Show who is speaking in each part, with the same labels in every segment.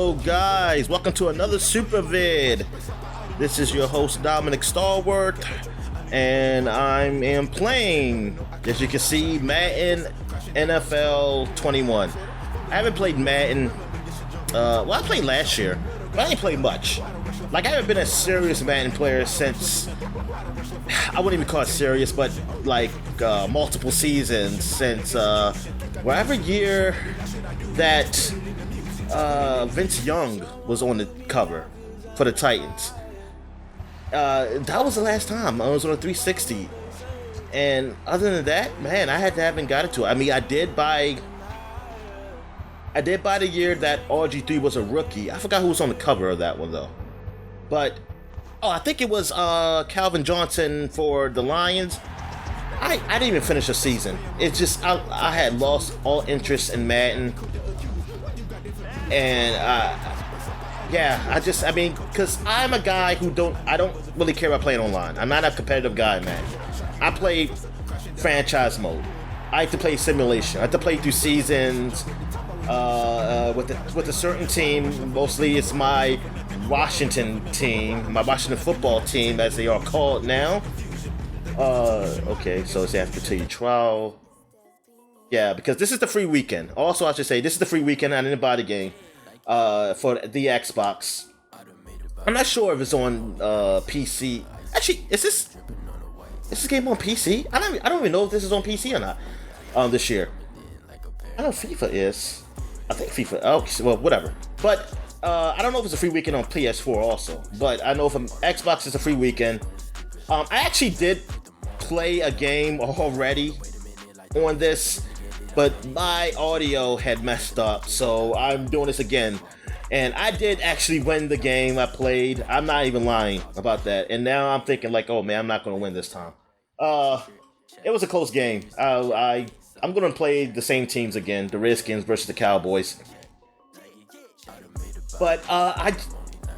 Speaker 1: Hello guys, welcome to another Super Vid. This is your host Dominic and I am playing, as you can see, Madden NFL 21. I haven't played Madden, I played last year, but I didn't play much. Like, I haven't been a serious Madden player since, I wouldn't even call it serious, but like multiple seasons since whatever year that Vince Young was on the cover for the Titans. That was the last time I was on a 360, and other than that, man, I haven't got into it. I mean, I did buy the year that RG3 was a rookie. I forgot who was on the cover of that one though, but I think it was Calvin Johnson for the Lions. I didn't even finish the season. It's just I had lost all interest in Madden, and because I'm a guy who I don't really care about playing online. I'm not a competitive guy, man. I play franchise mode. I like to play simulation. I like to play through seasons with a certain team. Mostly it's my Washington team, my Washington football team, as they are called now. Okay, so it's after till you 12. Yeah, because this is the free weekend. Also, I should say, this is the free weekend. I didn't buy the game for the Xbox. I'm not sure if it's on PC. Actually, is this game on PC? I don't even know if this is on PC or not this year. I know FIFA is. I think FIFA. Oh, well, whatever. But I don't know if it's a free weekend on PS4 also. But I know from Xbox it's a free weekend. I actually did play a game already on this, but my audio had messed up, so I'm doing this again. And I did actually win the game I played. I'm not even lying about that. And now I'm thinking like, oh man, I'm not going to win this time. It was a close game. I'm going to play the same teams again, the Redskins versus the Cowboys. But I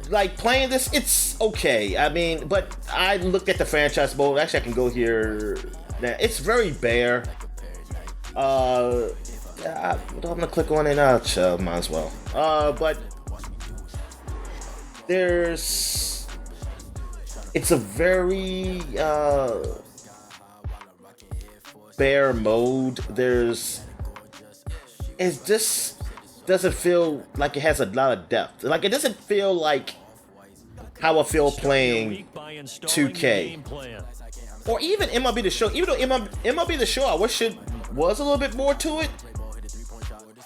Speaker 1: like playing this, it's okay. I mean, but I looked at the franchise mode. Actually, I can go here. Now, it's very bare. I'm gonna click on it now. Might as well. But it's a very bare mode. It just doesn't feel like it has a lot of depth. Like, it doesn't feel like how I feel playing 2K or even MLB The Show. Even though MLB The Show, I wish it was a little bit more to it.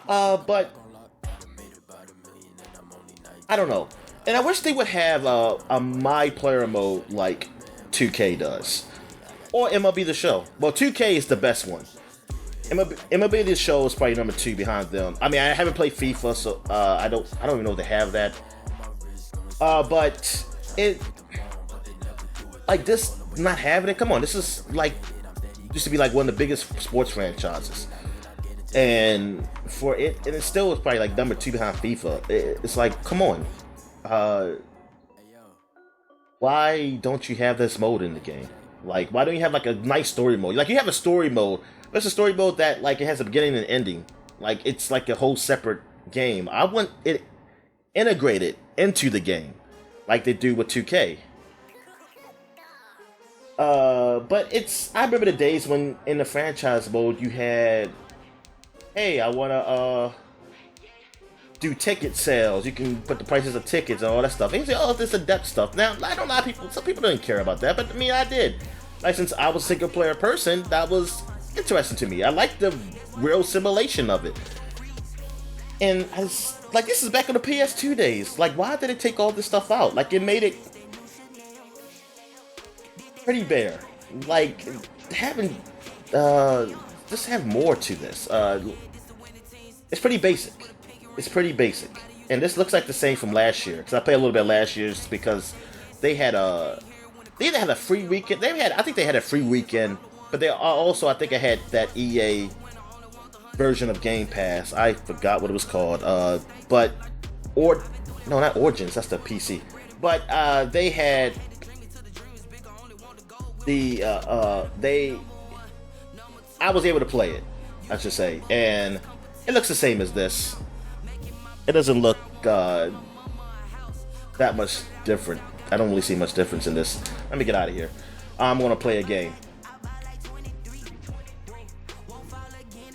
Speaker 1: But I don't know. And I wish they would have a My Player mode like 2K does, or MLB The Show. Well, 2K is the best one. MLB The Show is probably number 2 behind them. I mean, I haven't played FIFA, so I don't even know if they have that. But it, like, this not having it. Come on, this is like used to be like one of the biggest sports franchises, and it still is probably like number 2 behind FIFA. It's like, come on, why don't you have this mode in the game? Like, why don't you have like a nice story mode? Like, you have a story mode. There's a story mode that, like, it has a beginning and ending. Like, it's like a whole separate game. I want it integrated into the game, like they do with 2K. But I remember the days when in the franchise mode you had, hey, I wanna do ticket sales. You can put the prices of tickets and all that stuff. And you say, oh, this is depth stuff. Now, I don't know, some people didn't care about that, but I mean, I did. Like, since I was a single player person, that was interesting to me. I like the real simulation of it. And this is back in the PS2 days. Like, why did it take all this stuff out? Like, it made it pretty bare. Like, just have more to this. It's pretty basic. And this looks like the same from last year, because I played a little bit last year just because they either had a free weekend. I think they had a free weekend, but they also, I think I had that EA version of Game Pass. I forgot what it was called. Not Origins. That's the PC. But they had I was able to play it, I should say, and it looks the same as this. It doesn't look that much different. I don't really see much difference in this. Let me get out of here. I'm gonna play a game.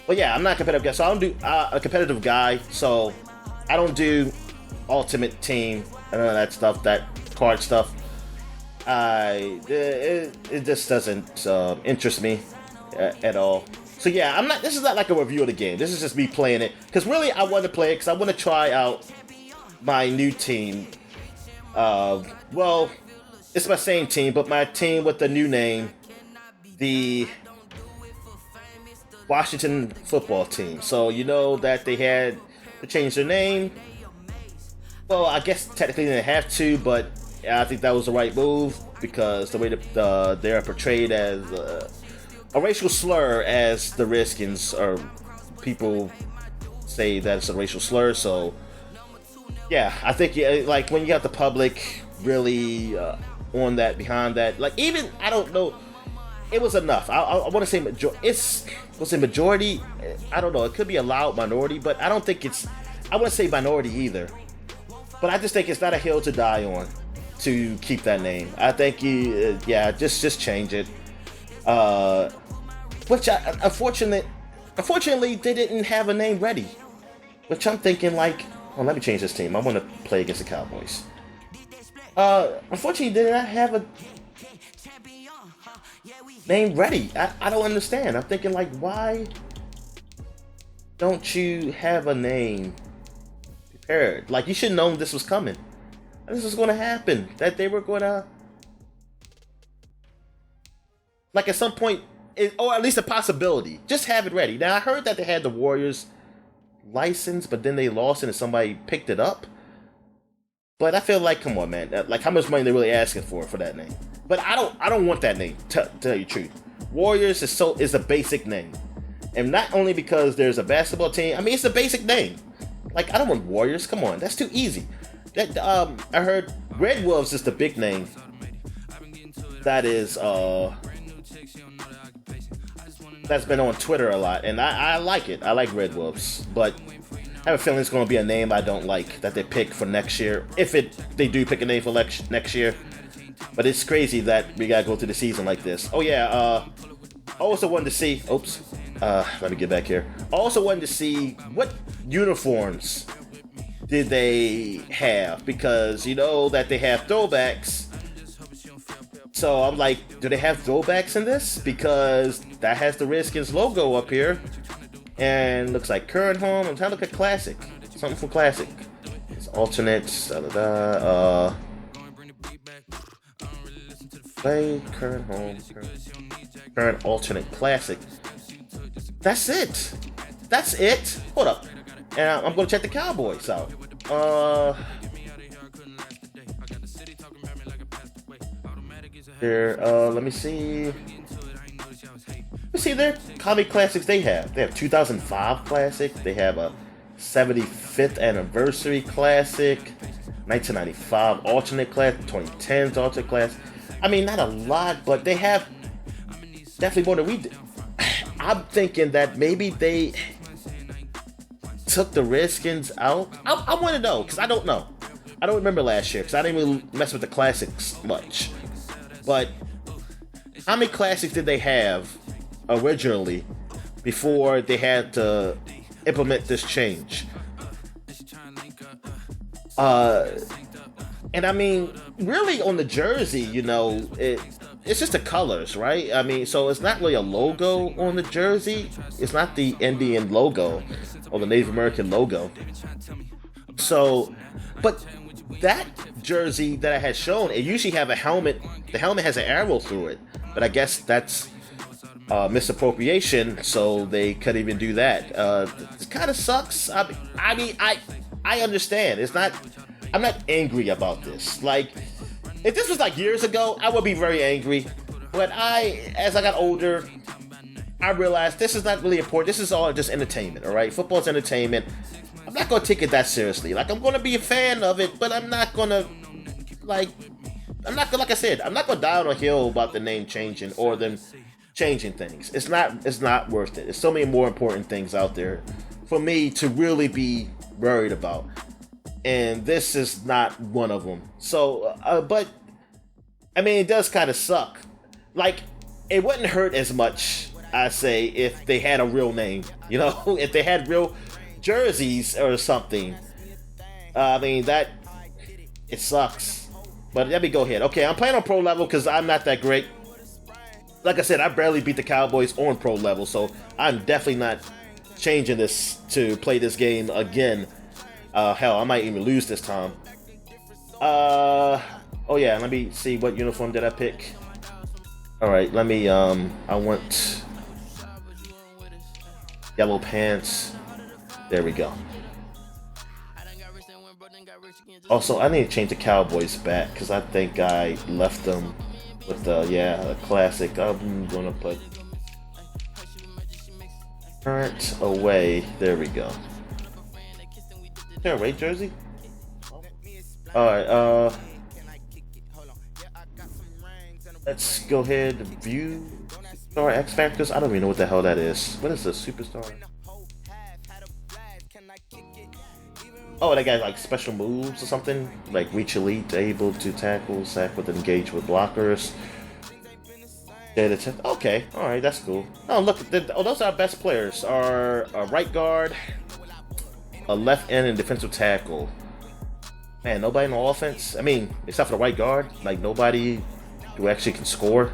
Speaker 1: But yeah, I'm not a competitive guy, so I don't do a competitive guy. So I don't do Ultimate Team and all that stuff, that card stuff. It just doesn't interest me at all. So yeah, I'm not. This is not like a review of the game. This is just me playing it because really I want to play it because I want to try out my new team. Well, it's my same team, but my team with the new name, the Washington football team. So you know that they had to change their name. Well, I guess technically they didn't have to, but I think that was the right move because the way that they're portrayed as a racial slur as the Redskins, or people say that it's a racial slur. So yeah, I think like when you got the public really on that, behind that, like even I don't know, it was enough. I want to say was a majority. I don't know. It could be a loud minority, but I don't think it's. I wouldn't say minority either. But I just think it's not a hill to die on to keep that name. I think just change it. Which unfortunately they didn't have a name ready. Which I'm thinking like, oh, let me change this team. I want to play against the Cowboys. Unfortunately, they did not have a name ready. I don't understand. I'm thinking like, why don't you have a name prepared? Like, you should have known this was coming. This was going to happen. That they were going to, like, at some point, or at least a possibility, just have it ready. Now, I heard that they had the Warriors license, but then they lost it and somebody picked it up. But I feel like, come on, man. Like, how much money they really asking for that name? But I don't want that name, to tell you the truth. Warriors is a basic name. And not only because there's a basketball team, I mean, it's a basic name. Like, I don't want Warriors. Come on, that's too easy. That I heard Red Wolves is the big name. That is that's been on Twitter a lot, and I like it. I like Red Wolves, but I have a feeling it's going to be a name I don't like that they pick for next year. If they do pick a name for next year. But it's crazy that we gotta go through the season like this. Oh yeah, I also wanted to see. Oops. Let me get back here. I also wanted to see what uniforms did they have, because you know that they have throwbacks. So I'm like, do they have throwbacks in this? Because that has the Redskins logo up here, and looks like current home. I'm trying to look at classic. Something for classic. It's alternates. Play current home. Current alternate classic. That's it. That's it. Hold up. And I'm gonna check the Cowboys out. Here, let me see. Let's see their comic classics they have. They have 2005 classic. They have a 75th anniversary classic. 1995 alternate class. 2010s alternate class. I mean, not a lot, but they have definitely more than we did. I'm thinking that maybe they took the Redskins out. I want to know, because I don't know. I don't remember last year, because I didn't really mess with the classics much. But how many classics did they have originally before they had to implement this change? And I mean, really on the jersey, you know, it's just the colors, right? I mean, so it's not really a logo on the jersey. It's not the Indian logo or the Native American logo. So, but that jersey that I had shown, it usually have a helmet. The helmet has an arrow through it, but I guess that's misappropriation, so they couldn't even do that. It kind of sucks. I mean, I understand. It's not. I'm not angry about this. Like, if this was like years ago, I would be very angry. But as I got older, I realized this is not really important. This is all just entertainment, all right? Football's entertainment. I'm not going to take it that seriously. Like, I'm going to be a fan of it, but I'm not going to, like I said, I'm not going to die on a hill about the name changing or them changing things. It's not worth it. There's so many more important things out there for me to really be worried about. and this is not one of them. So, but I mean, it does kind of suck. Like, it wouldn't hurt as much, I say, if they had a real name. You know, if they had real jerseys or something. I mean, it sucks. But let me go ahead. Okay, I'm playing on pro level because I'm not that great. Like I said, I barely beat the Cowboys on pro level, so I'm definitely not changing this to play this game again. Hell, I might even lose this time. Oh yeah, let me see, what uniform did I pick? Alright, let me, I want yellow pants. There we go. Also, I need to change the Cowboys back, because I think I left them with the, a classic. I'm gonna put current away. There we go. Is there a away jersey? Alright, let's go ahead and view Star X Factors. I don't even know what the hell that is. What is the Superstar? Oh, that guy's like special moves or something? Like reach elite, able to tackle, sack with engage with blockers. Okay, alright, that's cool. Oh, look, those are our best players. Our right guard, a left end, and defensive tackle. Man, nobody in the offense? I mean, except for the right guard, like nobody who actually can score.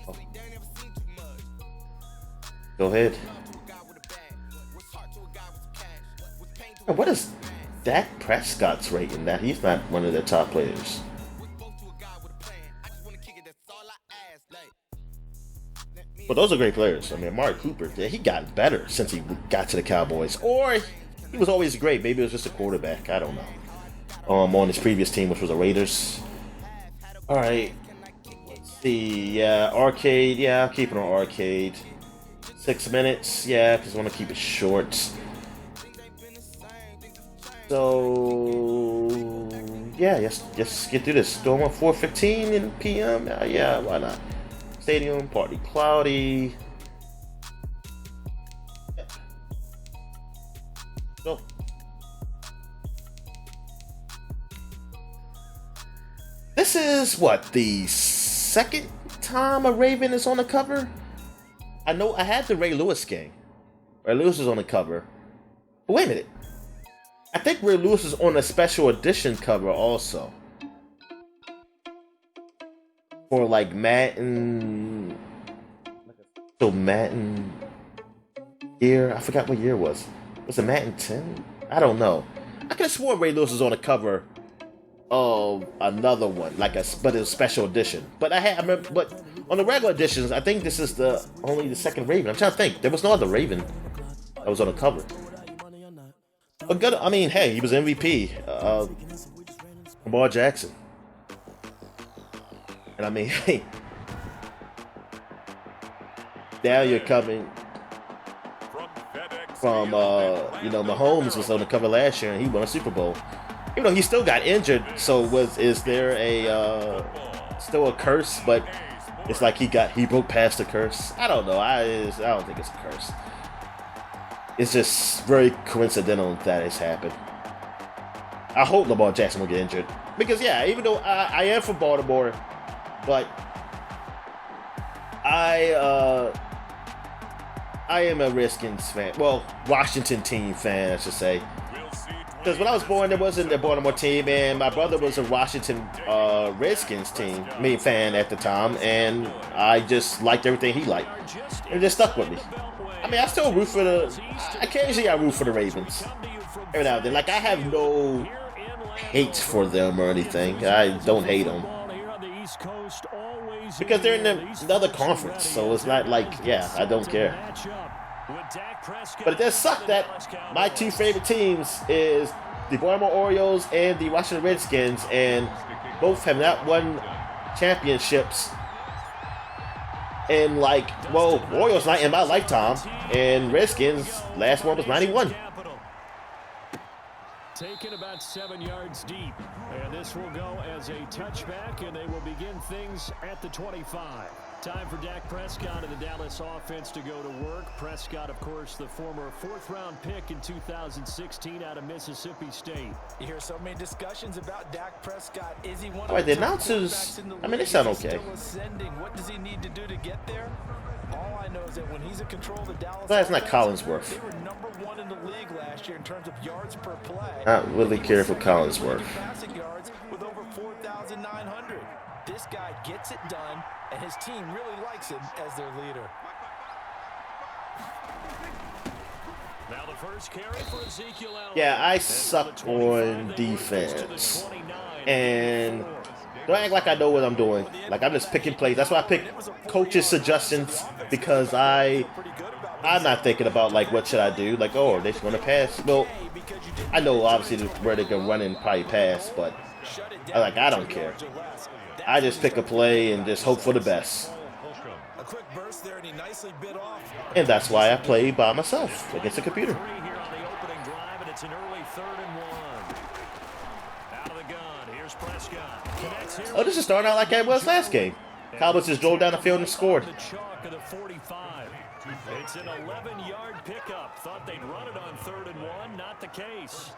Speaker 1: Oh. Go ahead. What is Dak Prescott's rating? That he's not one of the top players. But those are great players. I mean, Amari Cooper, he got better since he got to the Cowboys. Or he was always great. Maybe it was just a quarterback. I don't know. On his previous team, which was the Raiders. Alright. Let's see. Yeah, arcade. Yeah, I'll keep it on arcade. 6 minutes. Yeah, because I want to keep it short. So yeah, let's get through this. Storm on 4:15 p.m. Yeah, why not? Stadium party cloudy. Yeah. Go. This is what, the second time a Raven is on the cover? I know I had the Ray Lewis game. Ray Lewis is on the cover. But wait a minute. I think Ray Lewis is on a special edition cover also. For like Madden. So Madden year. I forgot what year it was. Was it Madden 10? I don't know. I could have sworn Ray Lewis was on the cover of another one, but it was special edition. But I remember, but on the regular editions, I think this is only the second Raven. I'm trying to think. There was no other Raven that was on the cover. But good. I mean, hey, he was MVP. Lamar Jackson. And I mean, hey, now you're coming from, Mahomes was on the cover last year and he won a Super Bowl. Even though he still got injured, so is there still a curse? But it's like he broke past the curse. I don't know. I don't think it's a curse. It's just very coincidental that it's happened. I hope Lamar Jackson will get injured. Because, yeah, even though I am from Baltimore, but I am a Redskins fan. Well, Washington team fan, I should say. Because when I was born, there wasn't a Baltimore team, and my brother was a Washington Redskins fan at the time, and I just liked everything he liked. It just stuck with me. I mean, I still root for occasionally I root for the Ravens. Every now and then. Like, I have no hate for them or anything. I don't hate them. Because they're in another conference, so it's not like, I don't care. But it does suck that my two favorite teams is the Baltimore Orioles and the Washington Redskins, and both have not won championships. And Orioles not in my lifetime, and Redskins last one was 91.
Speaker 2: Taken about 7 yards deep, and this will go as a touchback, and they will begin things at the 25. Time for Dak Prescott and the Dallas offense to go to work. Prescott, of course, the former 4th-round pick in 2016 out of Mississippi State.
Speaker 3: You hear so many discussions about Dak Prescott. Is he one
Speaker 1: All right,
Speaker 3: of
Speaker 1: the
Speaker 3: the top
Speaker 1: announcers,
Speaker 3: quarterbacks in the
Speaker 1: I mean, they
Speaker 3: league?
Speaker 1: sound
Speaker 3: Is he
Speaker 1: okay.
Speaker 3: still ascending? What does he need to do to get there? All I know is that when he's in control of the Dallas
Speaker 1: Glad it's not
Speaker 3: offense,
Speaker 1: Collinsworth.
Speaker 3: they were #1 in the league last year in terms of yards per play.
Speaker 1: I don't really care for Collinsworth.
Speaker 3: Passing yards with over 4,900. This guy gets it done, and his team really likes him as their leader.
Speaker 2: Now the first carry for Ezekiel Elliott.
Speaker 1: Yeah, I suck on defense. And don't act like I know what I'm doing. Like, I'm just picking plays. That's why I pick coaches' suggestions, because I'm not thinking about, like, what should I do? Like, oh, are they going to pass? Well, I know, obviously, where they can run and probably pass, but I don't care. I just pick a play and just hope for the best.
Speaker 3: A quick burst there, and he nicely bit off.
Speaker 1: And that's why I play by myself against a computer.
Speaker 2: Here on the opening drive, and it's an early 3rd and 1. Out of the gun, here's Prescott. Connects here.
Speaker 1: Oh, this is starting out like I was last game. Cowboys just drove down the field and scored.
Speaker 2: The chalk of the 45. It's an 11-yard pickup. Thought they'd run it on 3rd and 1. Not the case.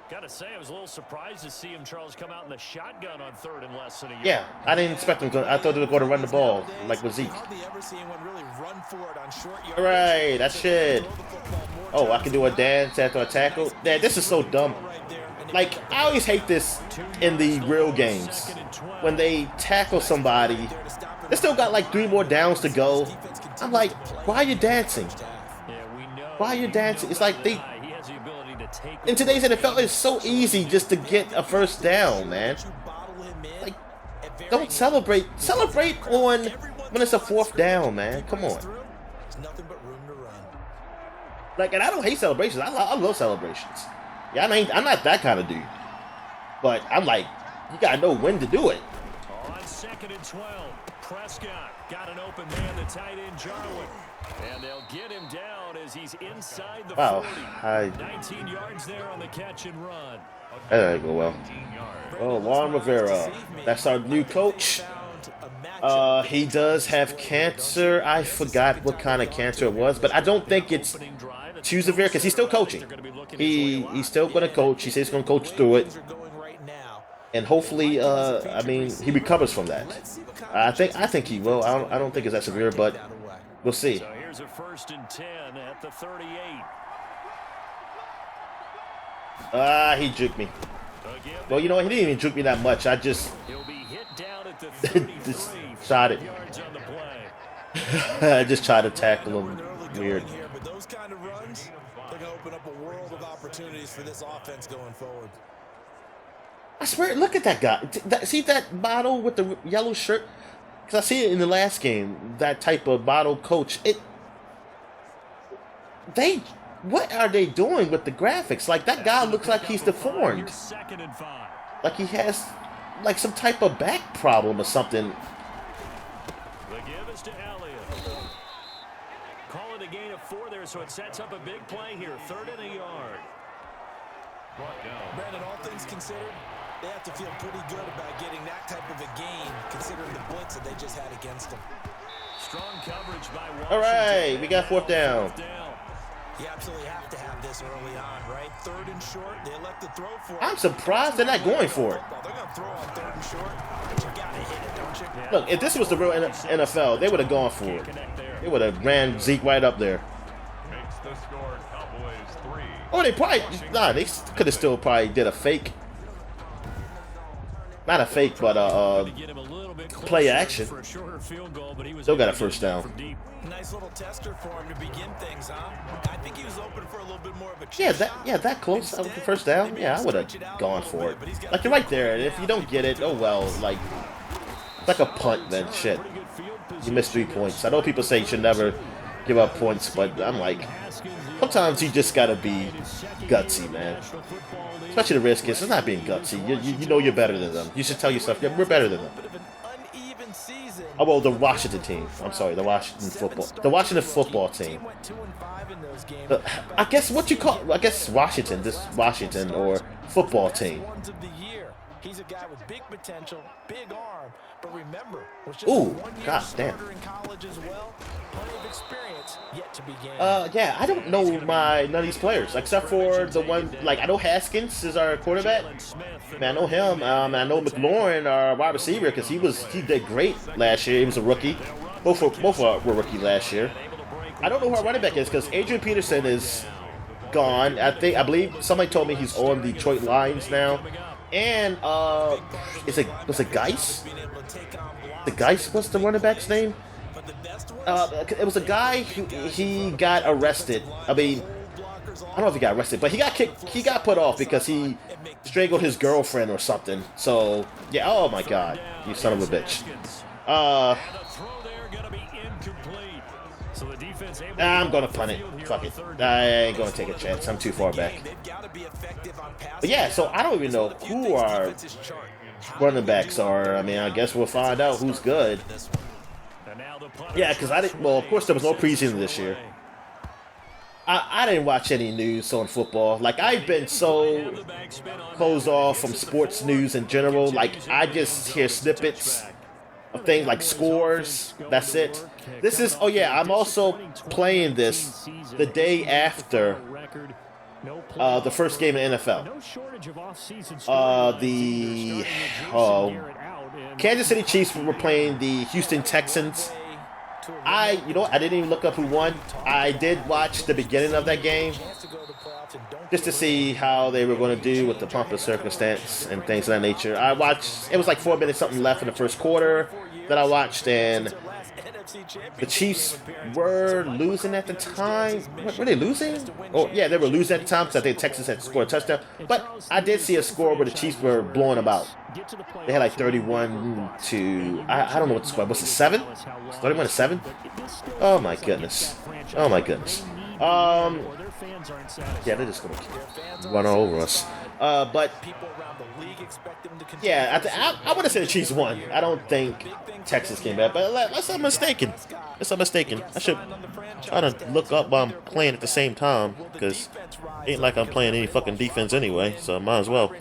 Speaker 2: Gotta say, I was a little surprised to see him, Charles, come out in the shotgun on 3rd and less than a yard.
Speaker 1: Yeah, I didn't expect them to. I thought they were going to run the ball, like with Zeke. All right, that shit. Oh, I can do a dance after a tackle. Yeah, this is so dumb. Like, I always hate this in the real games. When they tackle somebody, they still got like 3 more downs to go. I'm like, why are you dancing? Why are you dancing? It's like they... In today's NFL, it's so easy just to get a first down, man. Like, don't celebrate. Celebrate on when it's a 4th down, man. Come on. Like, and I don't hate celebrations. I love celebrations. Yeah, I'm not that kind of dude. But I'm like, you gotta know when to do it.
Speaker 2: On 2nd and 12, Prescott got an open man, the tight end Jarwin. And they'll get him down as he's inside the 40. 19 yards there on the catch and run.
Speaker 1: That didn't go well. Oh, Juan Rivera. That's our new coach. He does have cancer. I forgot what kind of cancer it was, but I don't think it's too severe because he's still coaching. He's still going to coach. He says he's going to coach through it. And hopefully, I mean, he recovers from that. I think he will. I don't think it's that severe, but we'll see.
Speaker 2: So here's a 1st and 10 at the 38.
Speaker 1: He juked me. Well, you know what? He didn't even juke me that much. I just
Speaker 2: He'll be hit down at the 33.
Speaker 1: just shot it.
Speaker 2: Yards on the play.
Speaker 1: I just tried to tackle him weird.
Speaker 3: But those kind of runs, they're going to open up a world of opportunities for this offense going forward.
Speaker 1: I swear, look at that guy. See that model with the yellow shirt? Because I see it in the last game, that type of model coach. What are they doing with the graphics? Like, that guy looks like he's deformed.
Speaker 2: 2nd and 5.
Speaker 1: Like he has, like, some type of back problem or something.
Speaker 2: The give is to Elliott. Call it a gain of 4 there, so it sets up a big play here. 3rd and a yard.
Speaker 3: Brandon, all things considered, they have to feel pretty good about getting that type of a gain, considering the blitz that they just had against them.
Speaker 2: Strong coverage by Washington.
Speaker 1: All right, we got 4th down.
Speaker 3: You absolutely have to have this early on, right? 3rd and short, they elect to throw for it.
Speaker 1: I'm surprised they're not going for it.
Speaker 3: They're going to throw on 3rd and short, but you got to hit it, don't you?
Speaker 1: Look, if this was the real NFL, they would have gone for it. They would have ran Zeke right up there.
Speaker 4: Makes the score Cowboys 3.
Speaker 1: Oh, they probably... Nah, they could have still probably did a fake. Not a fake, but play action. Still got a 1st down.
Speaker 3: Nice little tester for him to begin things, huh? I think he was open for a little bit more of a
Speaker 1: Yeah, that close. That was the 1st down. Yeah, I would have gone for it. Like, you're right there. And if you don't get it, oh well. Like, it's like a punt then. Shit. You missed 3 points. I know people say you should never give up points, but I'm like, sometimes you just gotta be gutsy, man. Especially the Redskins. It's not being gutsy. You know you're better than them. You should tell yourself, yeah, we're better than them. Oh, well, the Washington team. I'm sorry, the Washington football team. I guess what you call, I guess Washington, this Washington or football team.
Speaker 3: He's a guy with big potential, big arm, but remember, was just
Speaker 1: Ooh,
Speaker 3: 1 year
Speaker 1: god damn.
Speaker 3: starter in college as well. Plenty of experience yet to be gained.
Speaker 1: Yeah, I don't know none of these players except for the one. Like, I know Haskins is our quarterback. Man, I know him. And I know McLaurin, our wide receiver, because he did great last year. He was a rookie. Both were rookie last year. I don't know who our running back is because Adrian Peterson is gone. I believe somebody told me he's on the Detroit Lions now. And was it Geis? The Geis was the running back's name? It was a guy who he got arrested. I mean, I don't know if he got arrested, but he got kicked. He got put off because he strangled his girlfriend or something. So yeah, oh my God, you son of a bitch. I'm gonna punt it. Fuck it. I ain't gonna take a chance. I'm too far back. But yeah, so I don't even know who our running backs are. I mean, I guess we'll find out who's good. Yeah, because I didn't. Well, of course, there was no preseason this year. I didn't watch any news on football. Like, I've been so closed off from sports news in general. Like, I just hear snippets of things like scores. That's it. This is. Oh yeah, I'm also playing this the day after the first game in NFL. The Kansas City Chiefs were playing the Houston Texans. I didn't even look up who won. I did watch the beginning of that game just to see how they were going to do with the pump and circumstance and things of that nature. I watched. It was like 4 minutes something left in the first quarter that I watched, and the Chiefs were losing at the time. Were they losing? Oh, yeah, they were losing at the time because I think Texas had scored a touchdown. But I did see a score where the Chiefs were blowing them out. They had like 31 to... I don't know what the score was. Was it 7? 31 to 7? Oh, my goodness. Oh, my goodness. Yeah, they're just going to run all over us. But... yeah, I would have said the Chiefs won. I don't think Texas came back, but unless I'm mistaken. I should try to look up while I'm playing at the same time, because it ain't like I'm playing any fucking defense anyway, so I might as well.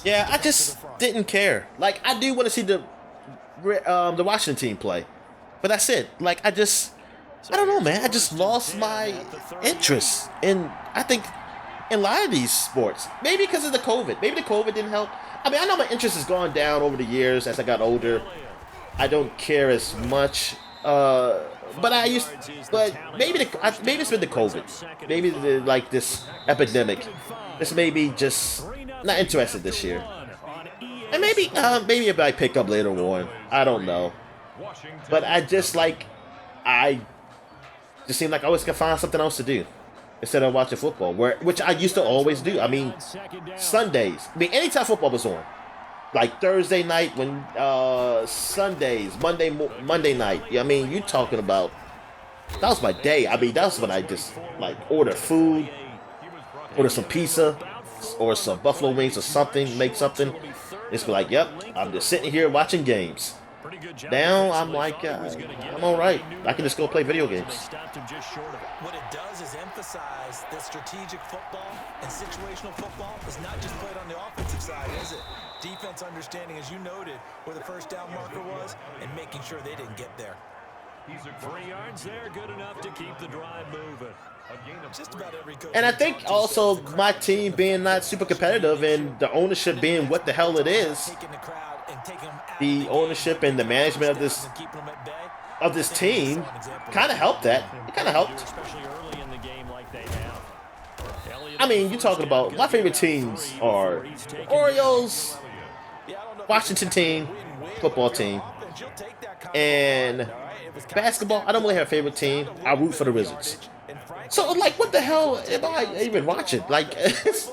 Speaker 1: Yeah, I just didn't care. Like, I do want to see the Washington team play, but that's it. Like, I don't know, man. I just lost my interest in, I think, in a lot of these sports. Maybe because of the COVID. Maybe the COVID didn't help. I mean, I know my interest has gone down over the years as I got older. I don't care as much. But maybe it's been the COVID. Maybe this epidemic. This may be just not interested this year. And maybe if I pick up later on. I don't know. But I just seemed like I always could find something else to do instead of watching football, which I used to always do. I mean, Sundays. I mean, anytime football was on, like Thursday night, when Sundays, Monday night. I mean, you talking about that was my day. I mean, that's when I just order food, order some pizza, or some buffalo wings or something, make something. Just be like, yep, I'm just sitting here watching games. Now I'm like, I'm all right. I can just go play video games.
Speaker 3: What it does is emphasize that strategic football and situational football is not just played on the offensive side, is it? Defense understanding, as you noted, where the first down marker was and making sure they didn't get there.
Speaker 2: 3 yards there, good enough to keep the drive moving.
Speaker 3: Just about every coach.
Speaker 1: And I think also my team being not super competitive and the ownership being what the hell it is, the ownership and the management of this team kind of helped that. It kind of helped. I mean, you're talking about my favorite teams are Orioles, Washington team, football team, and basketball. I don't really have a favorite team. I root for the Wizards. So, what the hell am I even watching? It's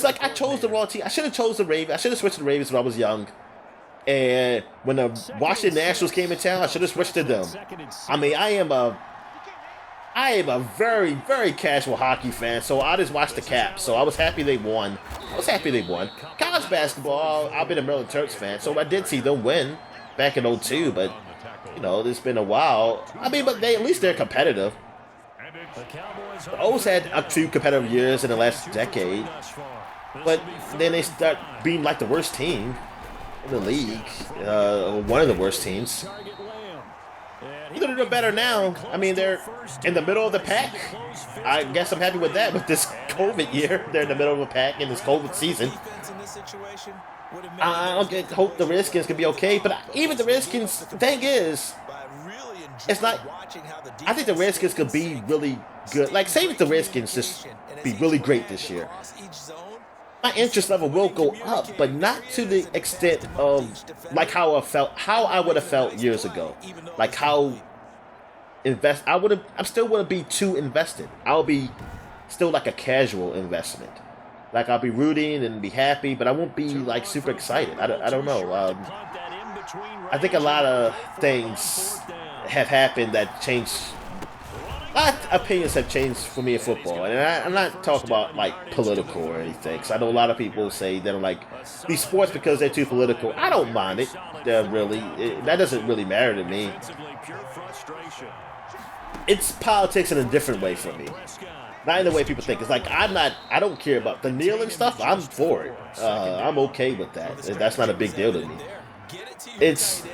Speaker 1: like I chose the wrong team. I should have chose the Ravens. I should have switched to the Ravens when I was young. And when the Washington Nationals came in town, I should have switched to them. I mean, I am a very, very casual hockey fan, so I just watched the Caps. So I was happy they won. College basketball, I've been a Maryland Terps fan, so I did see them win back in 2002, but, it's been a while. I mean, but at least they're competitive. The O's had a few competitive years in the last decade, but then they start being like the worst team in the league, one of the worst teams. They're doing better now. I mean, they're in the middle of the pack. I guess I'm happy with that. But this COVID year, they're in the middle of the pack in this COVID season. I hope the Redskins can be okay. But even the Redskins, the thing is, it's not. I think the Redskins could be really good. Like, say if the Redskins just be really great this year, my interest level will go up, but not to the extent of like how I would have felt years ago. Like how I still wouldn't be too invested. I'll be still like a casual investment. Like I'll be rooting and be happy, but I won't be like super excited. I don't know. I think a lot of things have happened that changed. A lot of opinions have changed for me in football, and I'm not talking about like political or anything. Cause I know a lot of people say they don't like these sports because they're too political. I don't mind it. That doesn't really matter to me. It's politics in a different way for me, not in the way people think. It's like I don't care about the kneeling stuff. I'm for it. I'm okay with that. That's not a big deal to me. It's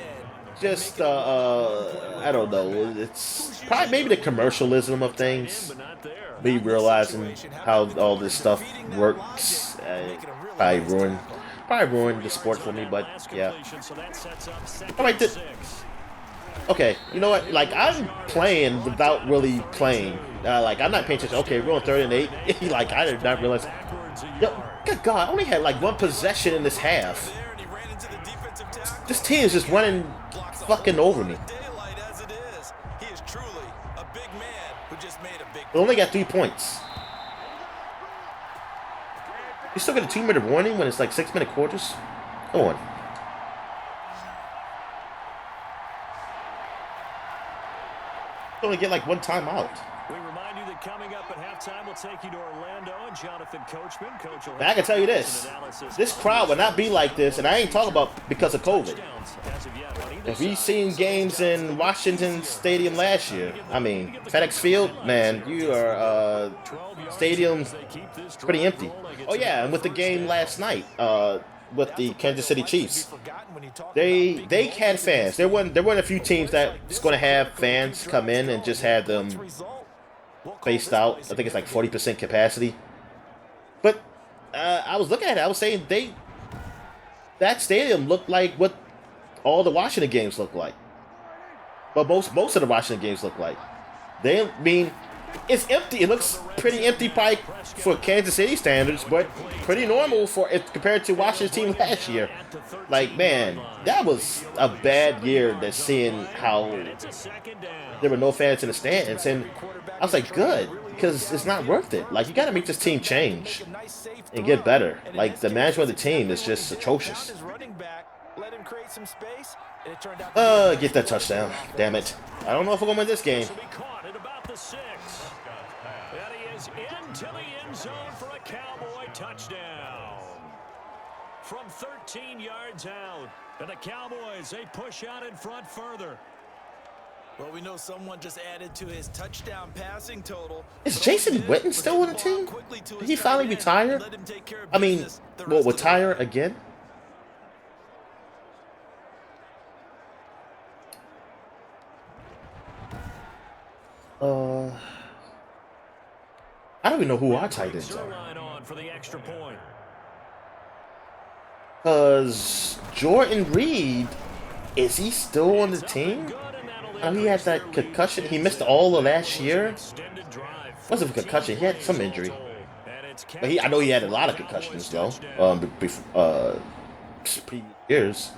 Speaker 1: just I don't know. It's probably maybe the commercialism of things. Me realizing how all this stuff works probably ruined the sport for me. But yeah. All right. Okay, you know what? Like I'm playing without really playing. Like I'm not paying attention. Okay, we're on 3rd and 8. Like I did not realize. Yo, good God, I only had like one possession in this half. This team is just running fucking over me. We only got 3 points. You still get a 2-minute warning when it's like 6-minute quarters? Come on. You only get like one timeout.
Speaker 2: We remind you that coming up at halftime, we'll take you to Orlando and Jonathan Coachman. Coach will
Speaker 1: I can tell you this crowd would not be like this, and I ain't talking about because of COVID. If we seen games in Washington Stadium last year, I mean, FedEx Field, man, stadium's pretty empty. Oh yeah, and with the game last night, with the Kansas City Chiefs, they had fans. There weren't a few teams that's going to have fans come in and just have them spaced out. I think it's like 40% capacity. But I was looking at it. I was saying that stadium looked like what all the Washington games look like. But most of the Washington games look like. It's empty. It looks pretty empty probably for Kansas City standards, but pretty normal compared to Washington's team last year. Like, man, that was a bad year that's seeing how there were no fans in the stands. And I was like, good, because it's not worth it. Like, you got to make this team change and get better. Like, the management of the team is just atrocious. Get that touchdown. Damn it. I don't know if we're going to win this game.
Speaker 2: And he is into the end zone for a Cowboy touchdown. From 13 yards out. And the Cowboys, they push out in front further.
Speaker 3: Well, we know someone just added to his touchdown passing total.
Speaker 1: Is Jason Witten still on the team? Did he finally retire? I mean, well, retire again? I don't even know who our tight ends are. Because Jordan Reed, is he still on the team? He had that concussion. He missed all of last year. It wasn't a concussion. He had some injury. But I know he had a lot of concussions, though, previous years.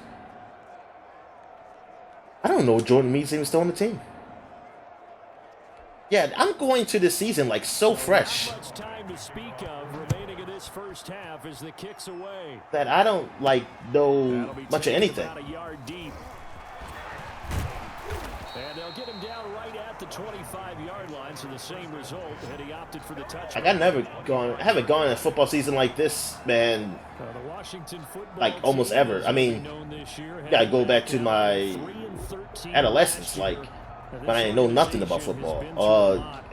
Speaker 1: I don't know if Jordan Reed's even still on the team. Yeah, I'm going to this season like so fresh that I don't like know much of anything.
Speaker 2: And they'll get him down right at the 25-yard line, so the same result, and he opted for the touchdown.
Speaker 1: Like I haven't gone in a football season like this, man. Like almost ever. I mean, you gotta go back to my adolescence. Like but I ain't know nothing about football.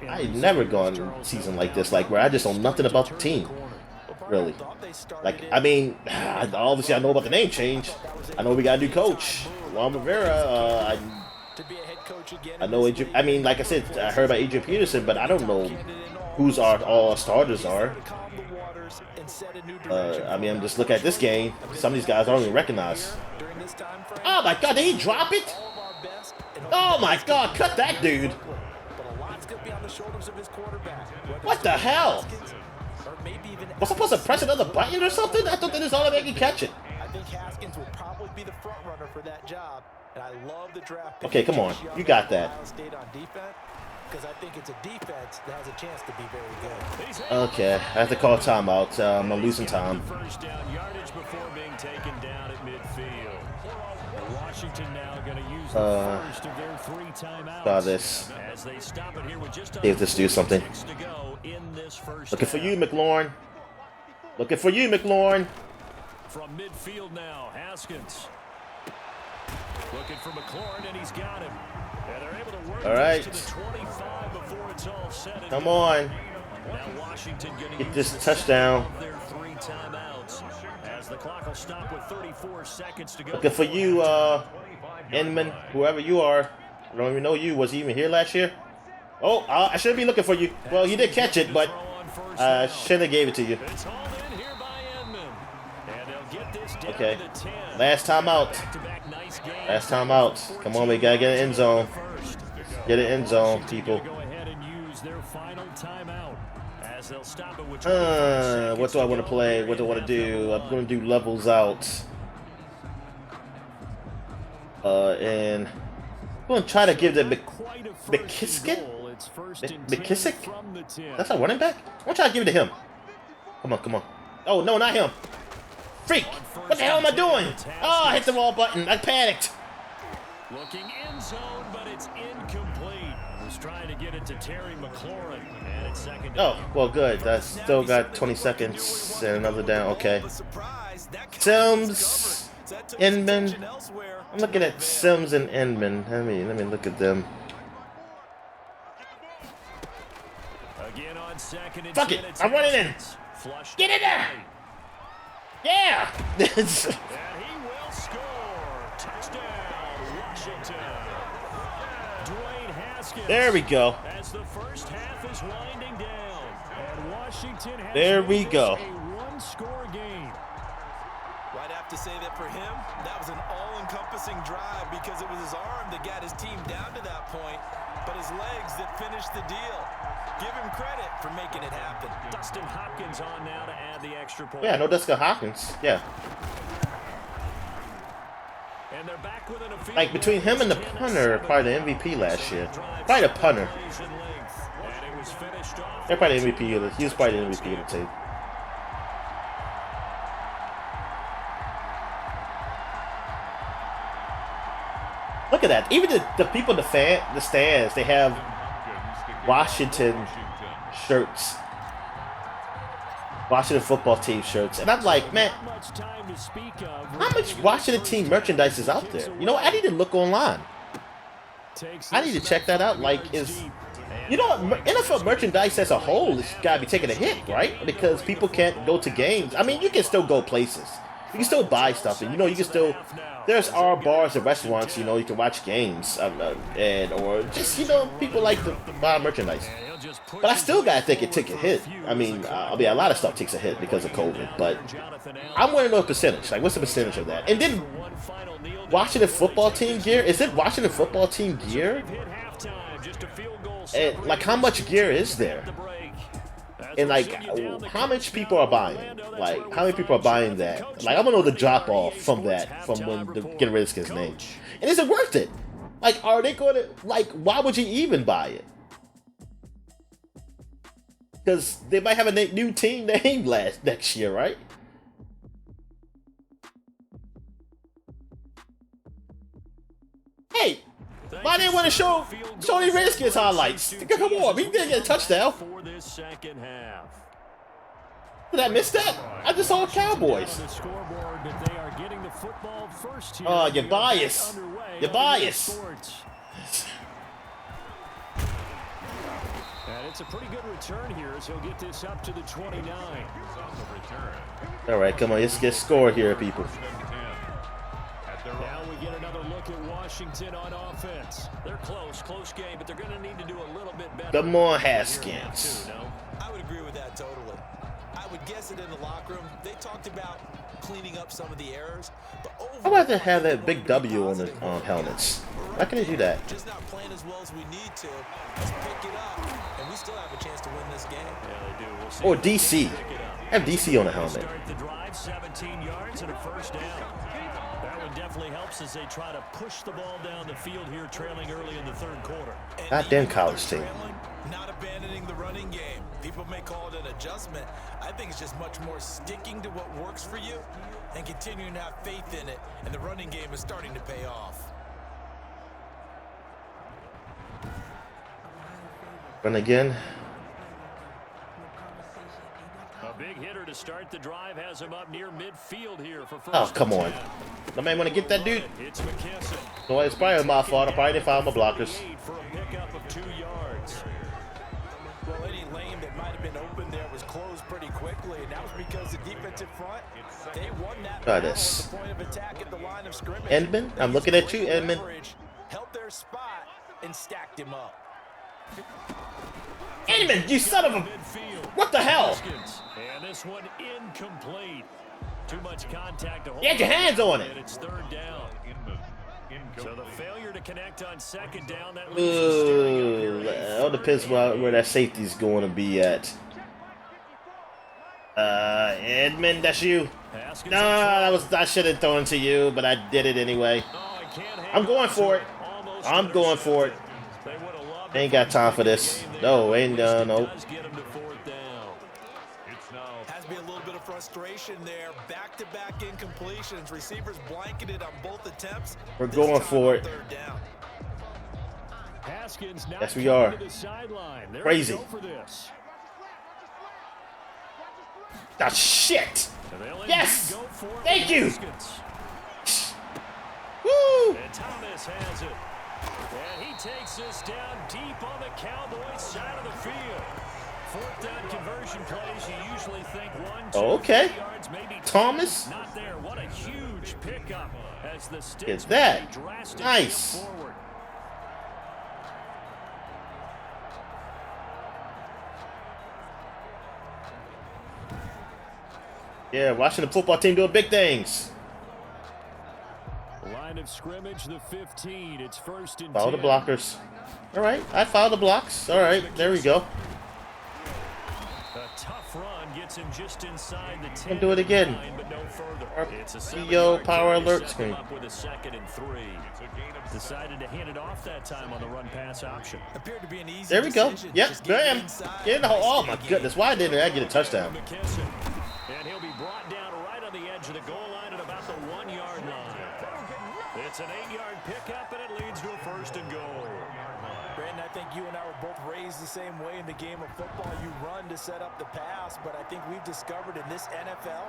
Speaker 1: I ain't never gone a season like this, like where I just know nothing about the team, really. Like, I mean, obviously I know about the name change. I know we got a new coach, Juan Rivera. I know Adrian, I mean, like I said, I heard about Adrian Peterson, but I don't know who's all starters are. I mean, I'm just looking at this game. Some of these guys I don't even recognize. Oh my God, did he drop it? Oh my God, cut that dude. What the hell? Was I supposed to press another button or something? I thought that was automatically catch it.
Speaker 3: I think Haskins will probably be the front runner for that job, and I love the draft.
Speaker 1: Okay, come on, you got that.
Speaker 3: Because I think it's a defense that has a chance to be very good.
Speaker 1: Okay, I have to call timeout. I'm losing time.
Speaker 2: First down yardage before being taken down at midfield. Washington now going to use the first of their 3 timeouts.
Speaker 1: Got this.
Speaker 2: As they stop it here with just
Speaker 1: See if this do something.
Speaker 2: to go in this first
Speaker 1: Looking for
Speaker 2: half.
Speaker 1: you, McLaurin. Looking for you, McLaurin.
Speaker 2: From midfield now, Haskins. Looking for McLaurin, and he's got him. And they're able to work
Speaker 1: All right.
Speaker 2: to the 25 before it's all said and
Speaker 1: Come
Speaker 2: done.
Speaker 1: on.
Speaker 2: Now Washington going to
Speaker 1: Get
Speaker 2: use
Speaker 1: this
Speaker 2: the
Speaker 1: touchdown.
Speaker 2: second of their 3 timeouts. As the clock will stop with 34 seconds to go.
Speaker 1: Looking for you, Inman, whoever you are. I don't even know you. Was he even here last year? Oh, I should be looking for you. Well, you did catch it, but I should have gave it to you.
Speaker 2: It's hauled in here by Edmund. And they'll get this down
Speaker 1: Okay.
Speaker 2: to 10.
Speaker 1: Last time out.
Speaker 2: Back-to-back nice games.
Speaker 1: Last time out. Come on, we gotta get an end zone. Get an end zone, people.
Speaker 2: Go ahead and use their final timeout as they'll stop it with
Speaker 1: What do I want to play? What do I want to do? I'm going to do levels out. And I'm going to try to give the McKissick? That's a running back? I'm going to try to give it to him. Come on, come on. Oh, no, not him. Freak! What the hell am I doing? Oh, I hit the wrong button. I panicked.
Speaker 2: Looking in zone, but it's incomplete. Was trying to get it to Terry McLaurin, and it's second down.
Speaker 1: Oh, well, good. I still got 20 seconds and another down. Okay. Sims, Inman. I'm looking at Sims and Inman. Let me look at them.
Speaker 2: Again on second and
Speaker 1: Fuck it! I'm running in. Get in there! Yeah!
Speaker 2: And he will score. Touchdown, Washington. Dwayne Haskins.
Speaker 1: There we go.
Speaker 2: As the first half is winding down, and Washington has
Speaker 1: There we
Speaker 2: made
Speaker 1: go.
Speaker 2: this a one-score game.
Speaker 3: Well, I'd have to say that for him, that was an all-encompassing drive because it was his arm that got his team down to that point, but his legs that finished the deal. Give him credit for making it happen.
Speaker 2: Dustin Hopkins on now to add the extra point.
Speaker 1: Yeah, no Dustin Hopkins. Yeah.
Speaker 2: And they're back within a field
Speaker 1: Like, between him and the punter, probably the MVP last year. Probably the punter.
Speaker 2: And it was finished off.
Speaker 1: They're probably the MVP of the, he was probably the MVP of the team. Look at that. Even the people in the stands, they have Washington shirts. Washington football team shirts. And I'm like, man, how much Washington team merchandise is out there? You know what? I need to look online. I need to check that out. Like, you know what? NFL merchandise as a whole has got to be taking a hit, right? Because people can't go to games. I mean, you can still go places. You can still buy stuff. And, you know, you can still... There's our bars and restaurants, you know, you can watch games. Or just, you know, people like to buy merchandise. But I still got to think it took a hit. I mean, a lot of stuff takes a hit because of COVID. But I want to know a percentage. Like, what's the percentage of that? And then Washington football team gear? Is it Washington football team gear? And, like, how much gear is there? And, like, how much people are buying? Like, how many people are buying that? Like, I want to know the drop-off from that, from when the Get Redskins name. And is it worth it? Like, are they going to, like, why would you even buy it? Because they might have a new team name next year, right? Hey, why didn't want to show Tony Redskins highlights? Come on, we didn't get a touchdown. Did I miss that? I just saw Cowboys. Oh, you're biased. You're biased.
Speaker 2: It's a pretty good return here as he'll get this up to the 29.
Speaker 1: All right, come on, let's get score here, people.
Speaker 2: Now we get another look at Washington on offense. They're close game, but they're going to need to do a little bit better.
Speaker 1: Come on, Haskins.
Speaker 3: I would agree with that totally. I would guess it in the locker room. They talked about cleaning up some of the errors, but overall,
Speaker 1: How about to have that big W on the helmets? Why can they do that?
Speaker 3: Just not playing as well as we need to. Let's pick it up, and we still have a chance to win this game.
Speaker 2: Yeah, they do. We'll see
Speaker 1: Or DC. Have DC on the helmet.
Speaker 2: Start the drive, 17 yards and a first down. That one definitely helps as they try to push the ball down the field here, trailing early in the third quarter.
Speaker 1: Goddamn college team.
Speaker 3: Not abandoning the running game. People may call it an adjustment. I think it's just much more sticking to what works for you and continuing to have faith in it. And the running game is starting to pay off.
Speaker 1: Run again.
Speaker 2: A big hitter to start the drive has him up near midfield here for first.
Speaker 1: Oh, come on. The man want to get that dude.
Speaker 2: It's McKesson.
Speaker 1: No, it's probably my fault. I probably didn't follow my blockers.
Speaker 2: For a pickup of 2 yards.
Speaker 3: Well, any lane that might have been open there was closed pretty quickly, and that was because the defensive front, they won that
Speaker 1: Try
Speaker 3: battle
Speaker 1: this.
Speaker 3: at the point of attack at the line of scrimmage.
Speaker 1: Edmund, I'm looking at you, Edmund.
Speaker 3: Held their spot and stacked him up.
Speaker 1: Edmund, you son of a... What the hell?
Speaker 2: And this one incomplete. Too much contact to hold.
Speaker 1: You had your hands on it.
Speaker 2: And it's third down. So the failure to connect on second down, that leaves them staring up here.
Speaker 1: It all depends where that safety's going to be at. Edmund, that's you.
Speaker 2: Haskins
Speaker 1: No, I should have thrown it to you, but I did it anyway.
Speaker 2: Oh, I can't
Speaker 1: I'm going for it.
Speaker 2: Almost
Speaker 1: I'm going for it.
Speaker 2: They would have loved
Speaker 1: Ain't got time for this. No, ain't no.
Speaker 2: does get him to fourth down.
Speaker 3: Has to be a little bit of frustration there. Back-to-back incompletions. Receivers blanketed on both attempts.
Speaker 1: We're
Speaker 3: This
Speaker 1: going
Speaker 3: time
Speaker 1: for
Speaker 3: on
Speaker 1: it.
Speaker 3: third down.
Speaker 2: Haskins now
Speaker 1: Yes, we
Speaker 2: coming
Speaker 1: are.
Speaker 2: to the sideline. There
Speaker 1: Crazy.
Speaker 2: we go for this.
Speaker 1: Ah, shit.
Speaker 2: And they'll
Speaker 1: Yes.
Speaker 2: indeed go for it
Speaker 1: Thank
Speaker 2: with
Speaker 1: you.
Speaker 2: Haskins.
Speaker 1: Woo.
Speaker 2: And Thomas has it. And he takes this down deep on the Cowboys side of the field. Fourth down conversion plays, you usually think 1, 2,
Speaker 1: Oh, okay.
Speaker 2: 3 yards, maybe 10.
Speaker 1: Thomas.
Speaker 2: Not there. What a huge pickup as the Sticks
Speaker 1: Get that.
Speaker 2: make a drastic
Speaker 1: Nice.
Speaker 2: step forward.
Speaker 1: Yeah, watching the football team doing big things.
Speaker 2: Line of scrimmage, the 15. It's first and
Speaker 1: Follow
Speaker 2: 10.
Speaker 1: the blockers. All right, I followed the blocks. All right, there we go.
Speaker 2: A tough run gets him just inside the 10.
Speaker 1: We'll do it again.
Speaker 2: But no further. It's a
Speaker 1: RPO
Speaker 2: 7-yard
Speaker 1: power
Speaker 2: carry to
Speaker 1: alert
Speaker 2: set
Speaker 1: screen.
Speaker 2: them up with a 2nd and 3. Decided to hand it off that time on the run pass option.
Speaker 3: Appeared to be an easy
Speaker 1: There we go.
Speaker 3: decision.
Speaker 1: Yep,
Speaker 3: Just get
Speaker 1: bam.
Speaker 3: inside.
Speaker 1: Get in the hole. Oh my goodness, why didn't I get a touchdown?
Speaker 2: McKesson. And he'll be brought down right on the edge of the goal line at about the 1-yard line. It's an 8-yard pickup, and it leads to a first and goal.
Speaker 3: Brandon, I think you and I were both raised the same way in the game of football. You run to set up the pass, but I think we've discovered in this NFL,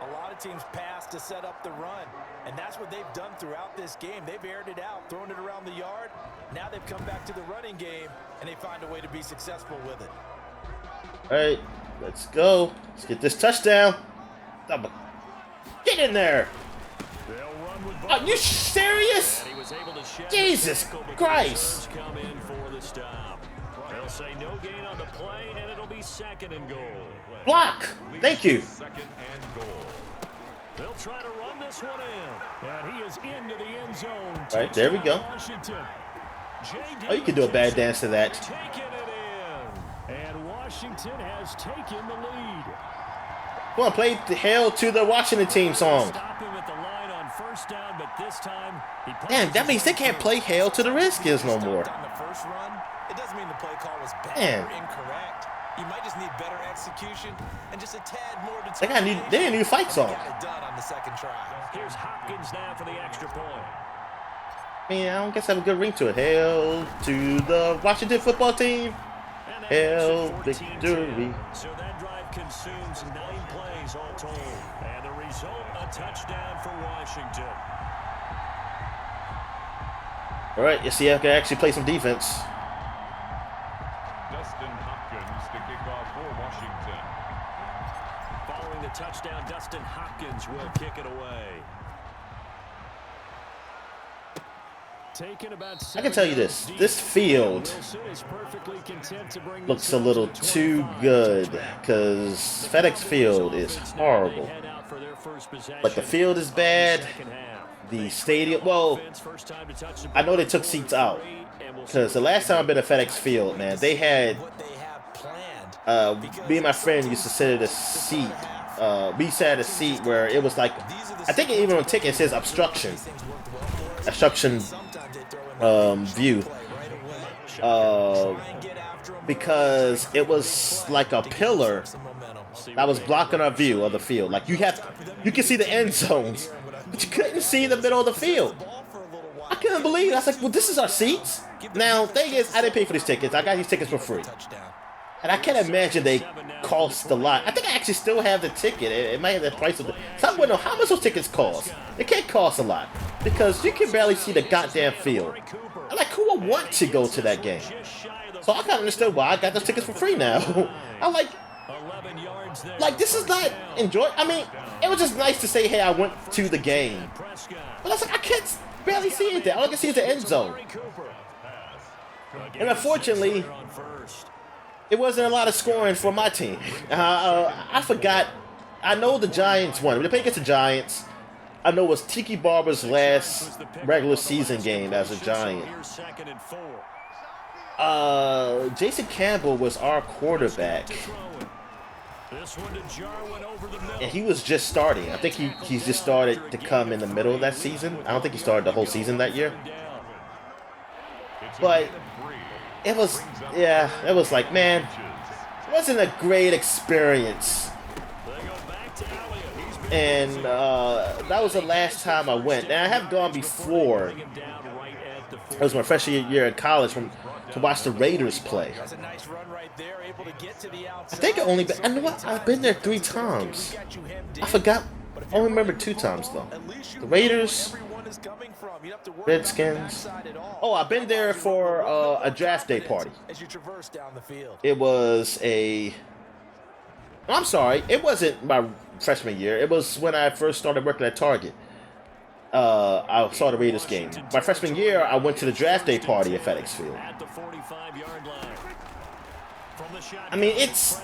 Speaker 3: a lot of teams pass to set up the run. And that's what they've done throughout this game. They've aired it out, thrown it around the yard. Now they've come back to the running game, and they find a way to be successful with it.
Speaker 1: All right, let's go. Let's get this touchdown. Get in there.
Speaker 2: They'll run with
Speaker 1: Are you serious?
Speaker 2: And he was able to shed
Speaker 1: Jesus
Speaker 2: the tackle because
Speaker 1: Christ.
Speaker 2: the reserves come in for the stop. They'll say no gain on the play, and it'll be 2nd and goal.
Speaker 1: Block. Thank you.
Speaker 4: Second and goal.
Speaker 2: They'll try to run this one in. And he is into the end zone.
Speaker 1: All right, there we go.
Speaker 2: Washington.
Speaker 1: Oh, you can do a bad dance to that.
Speaker 2: Taking it in. And Washington has taken the lead.
Speaker 1: Come on, play the Hail to the Washington team song.
Speaker 2: Stop him at the line on first down, but this time he
Speaker 1: Damn, that means they can't play Hail to the Redskins no more.
Speaker 3: On the first run, it doesn't mean the play call was bad
Speaker 1: Man.
Speaker 3: or incorrect. You might just need better execution and just a tad more
Speaker 1: They got new. They need a new fight song.
Speaker 3: Got it done on the second try.
Speaker 2: Here's Hopkins now for the extra point.
Speaker 1: I mean, I don't guess I have a good ring to it. Hail to the Washington football team.
Speaker 2: And that
Speaker 1: Hail
Speaker 2: makes it 14-10.
Speaker 1: victory.
Speaker 2: So that drive consumes 9 plays all told. And the result, a touchdown for Washington.
Speaker 1: All right, you see, I can actually play some defense.
Speaker 4: Dustin Hopkins.
Speaker 2: the touchdown. Dustin Hopkins will kick it away.
Speaker 1: I can tell you this field looks a little too good because FedEx Field is horrible. But the field is bad. The stadium, well, I know they took seats out because the last time I've been to FedEx Field, man, they had, me and my friend used to sit at a seat. We sat at a seat where it was like, I think even on the ticket it says obstruction view, because it was like a pillar that was blocking our view of the field. Like you can see the end zones, but you couldn't see the middle of the field. I couldn't believe it. I was like, well, this is our seats? Now, thing is, I didn't pay for these tickets. I got these tickets for free. And I can't imagine they cost a lot. I think I actually still have the ticket. It might have the price of the... So I want to know how much those tickets cost. They can't cost a lot. Because you can barely see the goddamn field. I'm like, who would want to go to that game? So I kind of understood why I got those tickets for free now. I'm like, this is not enjoy. I mean, it was just nice to say, hey, I went to the game. But I was like, I can't barely see anything. All I can see is the end zone. And unfortunately, it wasn't a lot of scoring for my team. I forgot. I know the Giants won. We played against the Giants. I know it was Tiki Barber's last regular season game as a Giant. Jason Campbell was our quarterback. And he was just starting. I think he's just started to come in the middle of that season. I don't think he started the whole season that year. But it was, yeah, it was like, man, it wasn't a great experience. And that was the last time I went. And I have gone before. It was my freshman year in college to watch the Raiders play. I think I only been, I know what, I've been there 3 times. I forgot. I only remember 2 times though. The Raiders, Redskins. Oh, I've been there for a draft day party. It was I'm sorry, it wasn't my freshman year. It was when I first started working at Target. I saw the Raiders game. My freshman year, I went to the draft day party at FedEx Field. I mean, it's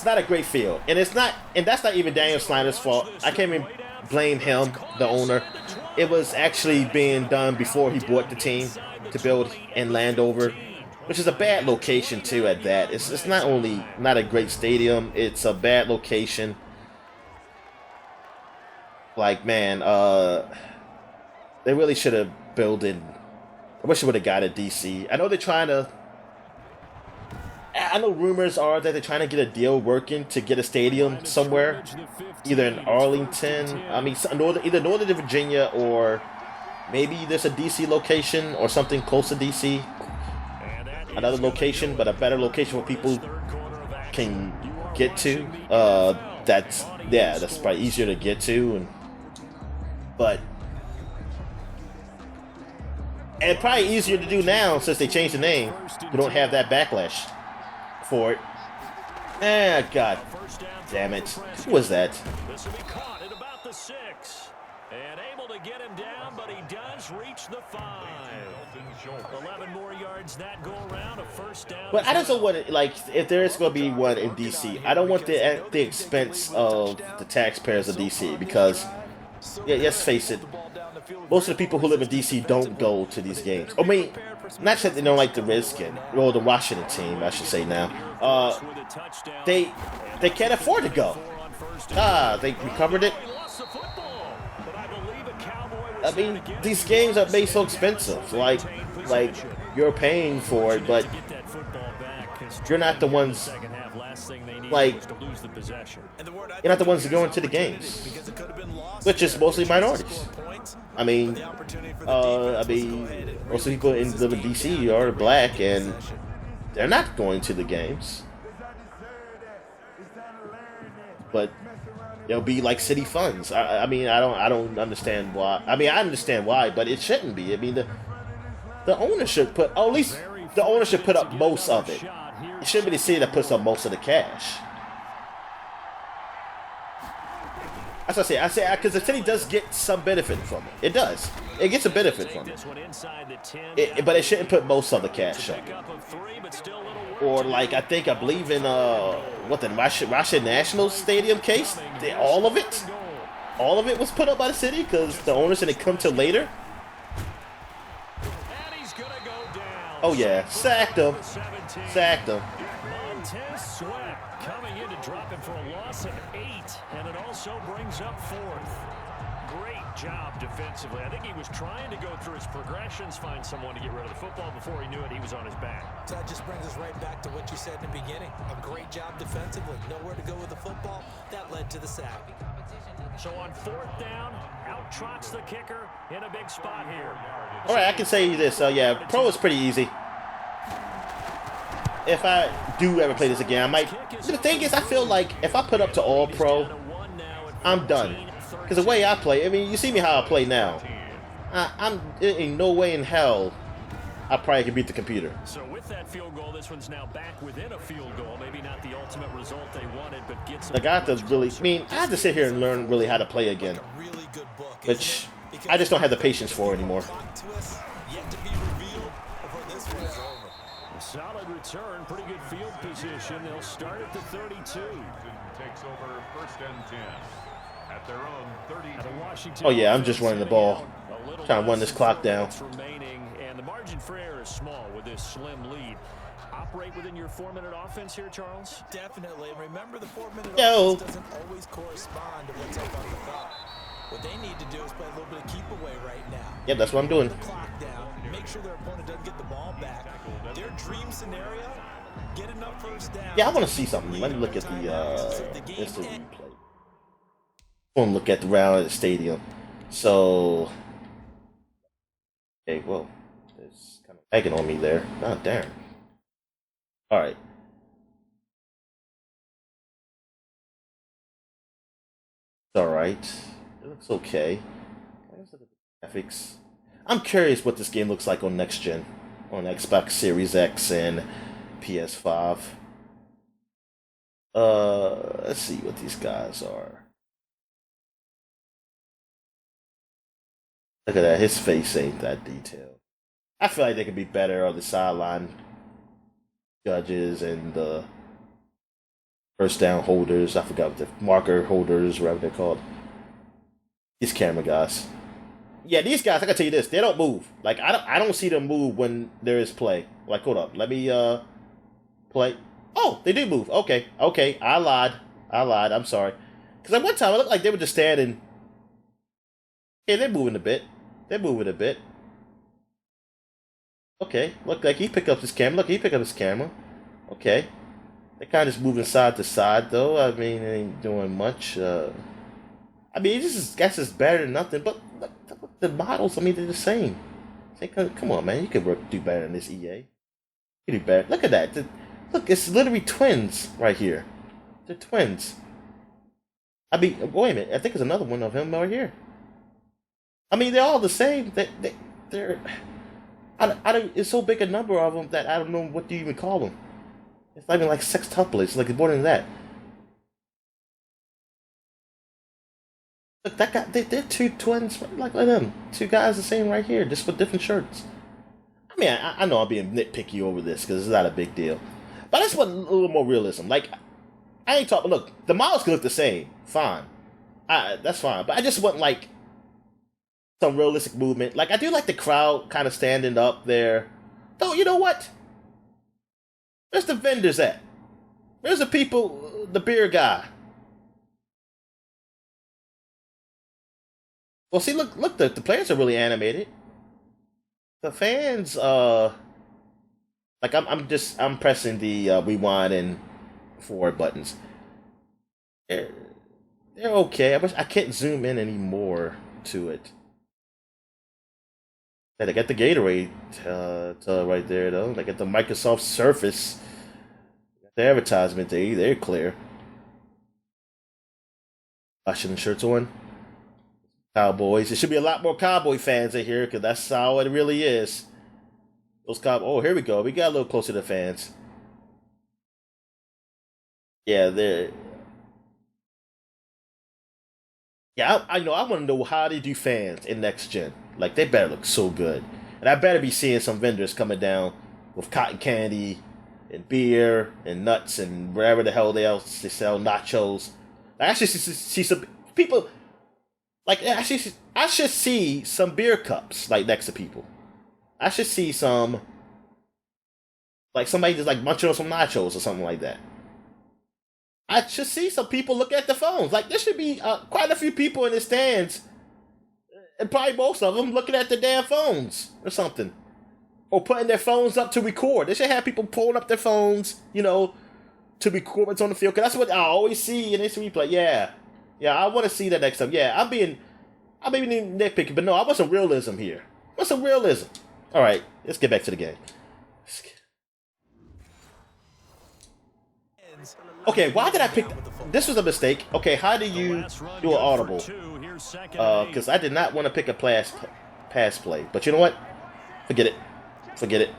Speaker 1: not a great field, and that's not even Daniel Snyder's fault. I can't even blame him, the owner. It was actually being done before he bought the team to build in Landover, which is a bad location too. At that, it's not only not a great stadium, it's a bad location. Like, man, they really should have built in. I wish they would have got a DC. I know they're trying to. I know rumors are that they're trying to get a deal working to get a stadium somewhere, either in Arlington. I mean, either Northern Virginia or maybe there's a DC location or something close to DC. Another location, but a better location where people can get to. That's probably easier to get to, and probably easier to do now since they changed the name. You don't have that backlash for it. God damn it. Who was that?
Speaker 2: This will be caught at about the 6. And able to get him down, but he does reach the 5. 11 more yards that go around, a first down.
Speaker 1: But I just don't want to, like, if there is going to be one in DC, I don't want the at the expense of the taxpayers of DC because, yeah, let's face it, most of the people who live in DC don't go to these games. I mean, not that they don't like the Redskins or the Washington team, I should say now. They can't afford to go. They recovered it. I mean, these games are made so expensive. Like you're paying for it, but you're not the ones. Like, you're not the ones that go into the games, which is mostly minorities. I mean, most of the people in live in DC are black, and they're not going to the games. But it'll be like city funds. I mean, I don't understand why. I mean, I understand why, but it shouldn't be. I mean, the ownership put, or at least the ownership put up most of it. It shouldn't be the city that puts up most of the cash. That's what I say because the city does get some benefit from it. It does. It gets a benefit from it. But it shouldn't put most of the cash up. Or like I believe in what the Russia National Stadium case, all of it was put up by the city because the owners didn't come till later. Oh yeah, sacked him.
Speaker 2: Montez Sweat coming in to drop him for a loss of 8, and it also brings up 4th. Great job defensively. I think he was trying to go through his progressions, find someone to get rid of the football. Before he knew it, he was on his back.
Speaker 3: So that just brings us right back to what you said in the beginning. A great job defensively. Nowhere to go with the football. That led to the sack.
Speaker 2: So on 4th down, out trots the kicker in a big spot here.
Speaker 1: All right, I can say this. Yeah, pro is pretty easy. If I do ever play this again, I might. The thing is, I feel like if I put up to all pro, I'm done. Because the way I play, I mean, you see me how I play now. I'm in no way in hell I probably can beat the computer.
Speaker 2: So with that field goal, this one's now back within a field goal. Maybe not the ultimate result they wanted, but gets.
Speaker 1: Like I have to really, I have to sit here and learn really how to play again, which I just don't have the patience for anymore.
Speaker 2: Solid return, pretty good field position. They'll start at the 32.
Speaker 4: Takes over 1st and 10 at their own 30.
Speaker 1: Oh yeah, I'm just running the ball, trying to run this clock down.
Speaker 2: Remaining, and the margin for error is small with this slim lead. Operate within your 4-minute offense here, Charles?
Speaker 3: Definitely. Remember, the 4-minute offense doesn't always correspond to what's up on the clock. What they need to do is play a little bit of keep away right now.
Speaker 1: Yep, that's what I'm doing.
Speaker 3: The clock down. Make sure their opponent doesn't get the ball back. Their dream scenario, get enough first down.
Speaker 1: Yeah, I want to see something. Let me look at the instant replay. I want to look at the round at the stadium. So, okay, well, it's kind of lagging on me there. Oh, damn. All right. All right. It looks okay. Let's look at the graphics. I'm curious what this game looks like on next gen, on Xbox Series X and PS5. Let's see what these guys are. Look at that, his face ain't that detailed. I feel like they could be better on the sideline judges and the first down holders. I forgot what the marker holders, whatever they're called. These camera guys. Yeah, these guys, I can tell you this, they don't move. Like, I don't see them move when there is play. Like, hold up, let me, play. Oh, they do move. Okay, I lied, I'm sorry. Because at one time, it looked like they were just standing. Yeah, they're moving a bit. Okay, look, like he picked up his camera. Okay. They're kind of just moving side to side, though. I mean, they ain't doing much. I mean, guess it's better than nothing, but look, the models, I mean, they're the same. Come on, man, you can do better than this, EA. You can do better. Look at that. Look, it's literally twins right here. They're twins. I mean, wait a minute. I think there's another one of him right here. I mean, they're all the same. They're. I don't. It's so big a number of them that I don't know what do you even call them. It's not even like sextuplets. Like more than that. Look, that guy. They're two twins. Like them. Two guys the same right here, just with different shirts. I mean, I know I'm being nitpicky over this because it's not a big deal, but I just want a little more realism. Like, I ain't talking. Look, the models can look the same. Fine. That's fine. But I just want like some realistic movement. Like, I do like the crowd kind of standing up there. Though, you know what? Where's the vendors at? Where's the people, the beer guy? Well, see, look, the players are really animated. The fans, like I'm pressing the rewind and forward buttons. They're okay. I can't zoom in anymore to it. Yeah, they got the Gatorade right there though. They got the Microsoft Surface. The advertisement they're clear. Washington shirts on. Cowboys. There should be a lot more Cowboy fans in here because that's how it really is. Those Oh, here we go. We got a little closer to the fans. Yeah, they're. Yeah, I know. I want to know how they do fans in next gen. Like they better look so good, and I better be seeing some vendors coming down with cotton candy and beer and nuts and whatever the hell they sell, nachos. I actually see some people like I should see some beer cups like next to people. I should see some like somebody just like munching on some nachos or something like that. I should see some people look at the phones. Like there should be quite a few people in the stands, and probably most of them looking at the damn phones or something, or putting their phones up to record. They should have people pulling up their phones, to record what's on the field. Cause that's what I always see in this replay. Yeah, I want to see that next time. Yeah, I'm being nitpicky, but no, I want some realism here. I want some realism. All right, let's get back to the game. Okay, why did I pick... This was a mistake. Okay, how do you do an audible? Because I did not want to pick a pass play. But you know what? Forget it.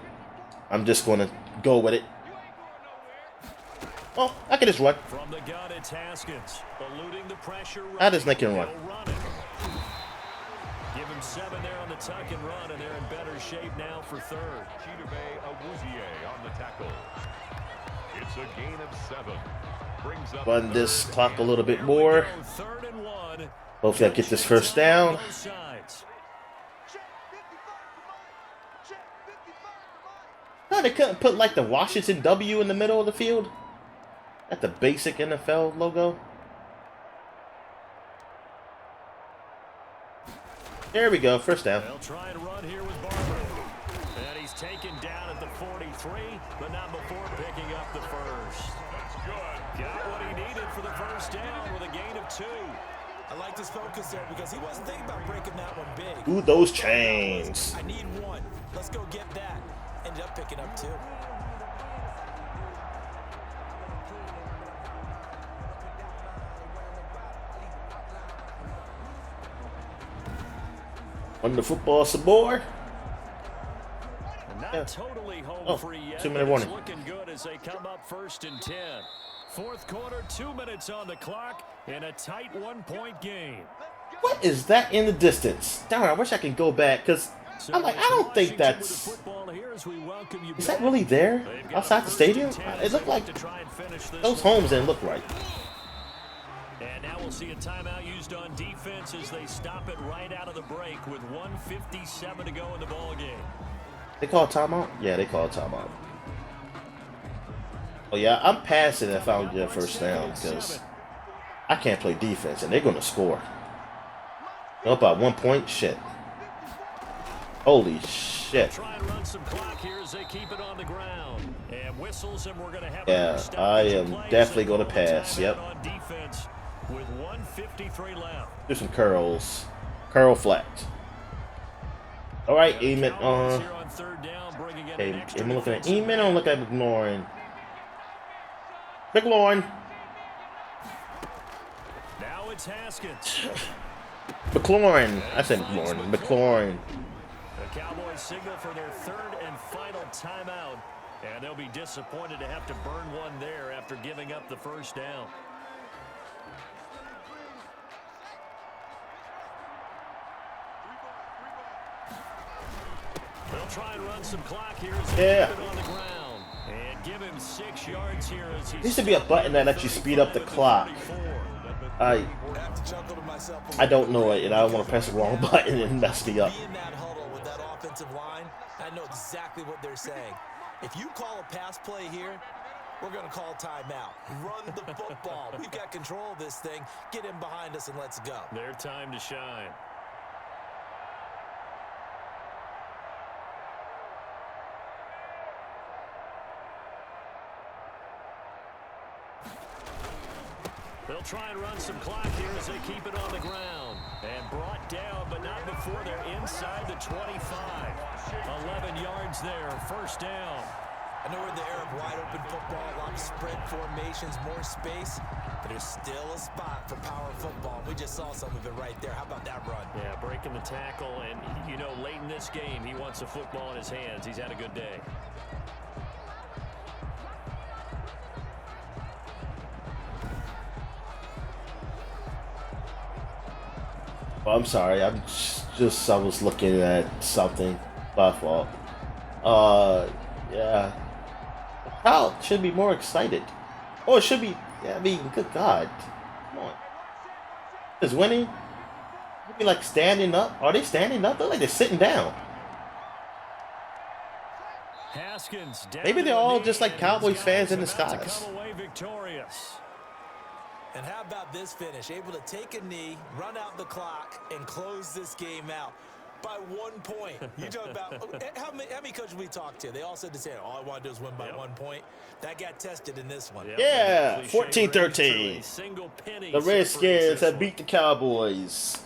Speaker 1: I'm just going to go with it. Oh, I can just run.
Speaker 2: From the gun, it's Haskins, eluding the pressure.
Speaker 1: I just make him run.
Speaker 2: Give him 7 there on the tuck and run, and they're in better shape now for third.
Speaker 4: Chidobe Awuzie on the tackle. It's a gain of 7. Brings up
Speaker 1: Run this clock a little bit more. Hopefully I get this first down. No, they couldn't put like the Washington W in the middle of the field? At the basic NFL logo? There we go, first down.
Speaker 2: They'll try and run here with Barber. And he's taken down at the 43, but not before picking up the first.
Speaker 4: That's good.
Speaker 2: Got what he needed for the first down with a gain of 2.
Speaker 3: I like his focus there because he wasn't thinking about breaking that one big.
Speaker 1: Ooh, those chains.
Speaker 3: I need 1. Let's go get that. Ended up picking up 2.
Speaker 1: Run the football some more.
Speaker 2: Not totally home free yet.
Speaker 1: 2-minute warning.
Speaker 2: It's looking good as they come up 1st and 10. Fourth quarter, 2 minutes on the clock in a tight 1-point game.
Speaker 1: What is that in the distance? Darn, I wish I could go back because I'm like, I don't think that's... Is that really there? Outside the stadium? It looked like those homes didn't look right.
Speaker 2: And now we'll see a timeout used on defense as they stop it right out of the break with 1:57 to go in the ball game.
Speaker 1: They call a timeout? Yeah, they call a timeout. Oh yeah, I'm passing if I don't get a first down because I can't play defense and they're going to score. Up by 1 point? Shit. Holy shit.
Speaker 2: Try and run some clock here as they keep it on the ground. And whistles, and we're going to have
Speaker 1: I am definitely going to pass. Yep.
Speaker 2: On defense with 1:53 left.
Speaker 1: Do some curls. Curl flat. All right, Eamon. Hey, am I looking at Eamon or look at McLaurin? McLaurin.
Speaker 2: Now it's Haskins.
Speaker 1: McLaurin. I said McLaurin. McLaurin.
Speaker 2: The Cowboys signal for their 3rd and final timeout. And they'll be disappointed to have to burn one there after giving up the first down. They'll try and run some clock here as they keep it on the ground. And give him 6 yards here as he...
Speaker 1: There used to be a button that lets you speed up the clock. I don't know it, and I don't want to press the wrong button and mess me up.
Speaker 3: Be in that huddle with that offensive line, I know exactly what they're saying. If you call a pass play here, we're going to call timeout. Run the football. We've got control of this thing. Get him behind us and let's go.
Speaker 2: Their time to shine. They'll try and run some clock here as they keep it on the ground. And brought down, but not before they're inside the 25. 11 yards there, first down.
Speaker 3: I know we're in the era of wide-open football, a lot of spread formations, more space, but there's still a spot for power football. We just saw some of it right there. How about that run?
Speaker 2: Yeah, breaking the tackle, and, you know, late in this game, he wants the football in his hands. He's had a good day.
Speaker 1: Oh, I'm sorry. I was looking at something. My fault. Yeah. Hal should be more excited. Oh, it should be. Yeah, I mean, good God. Come on. Is winning? Maybe like standing up. Are they standing up? They're like they're sitting down. Maybe they're all just like Cowboys fans in disguise.
Speaker 3: And how about this finish? Able to take a knee, run out the clock, and close this game out by 1 point. You talk about how many coaches we talked to? They all said the same. All I want to do is win by 1 point. That got tested in this one.
Speaker 1: Yeah, 14-13. The Redskins have beat the Cowboys.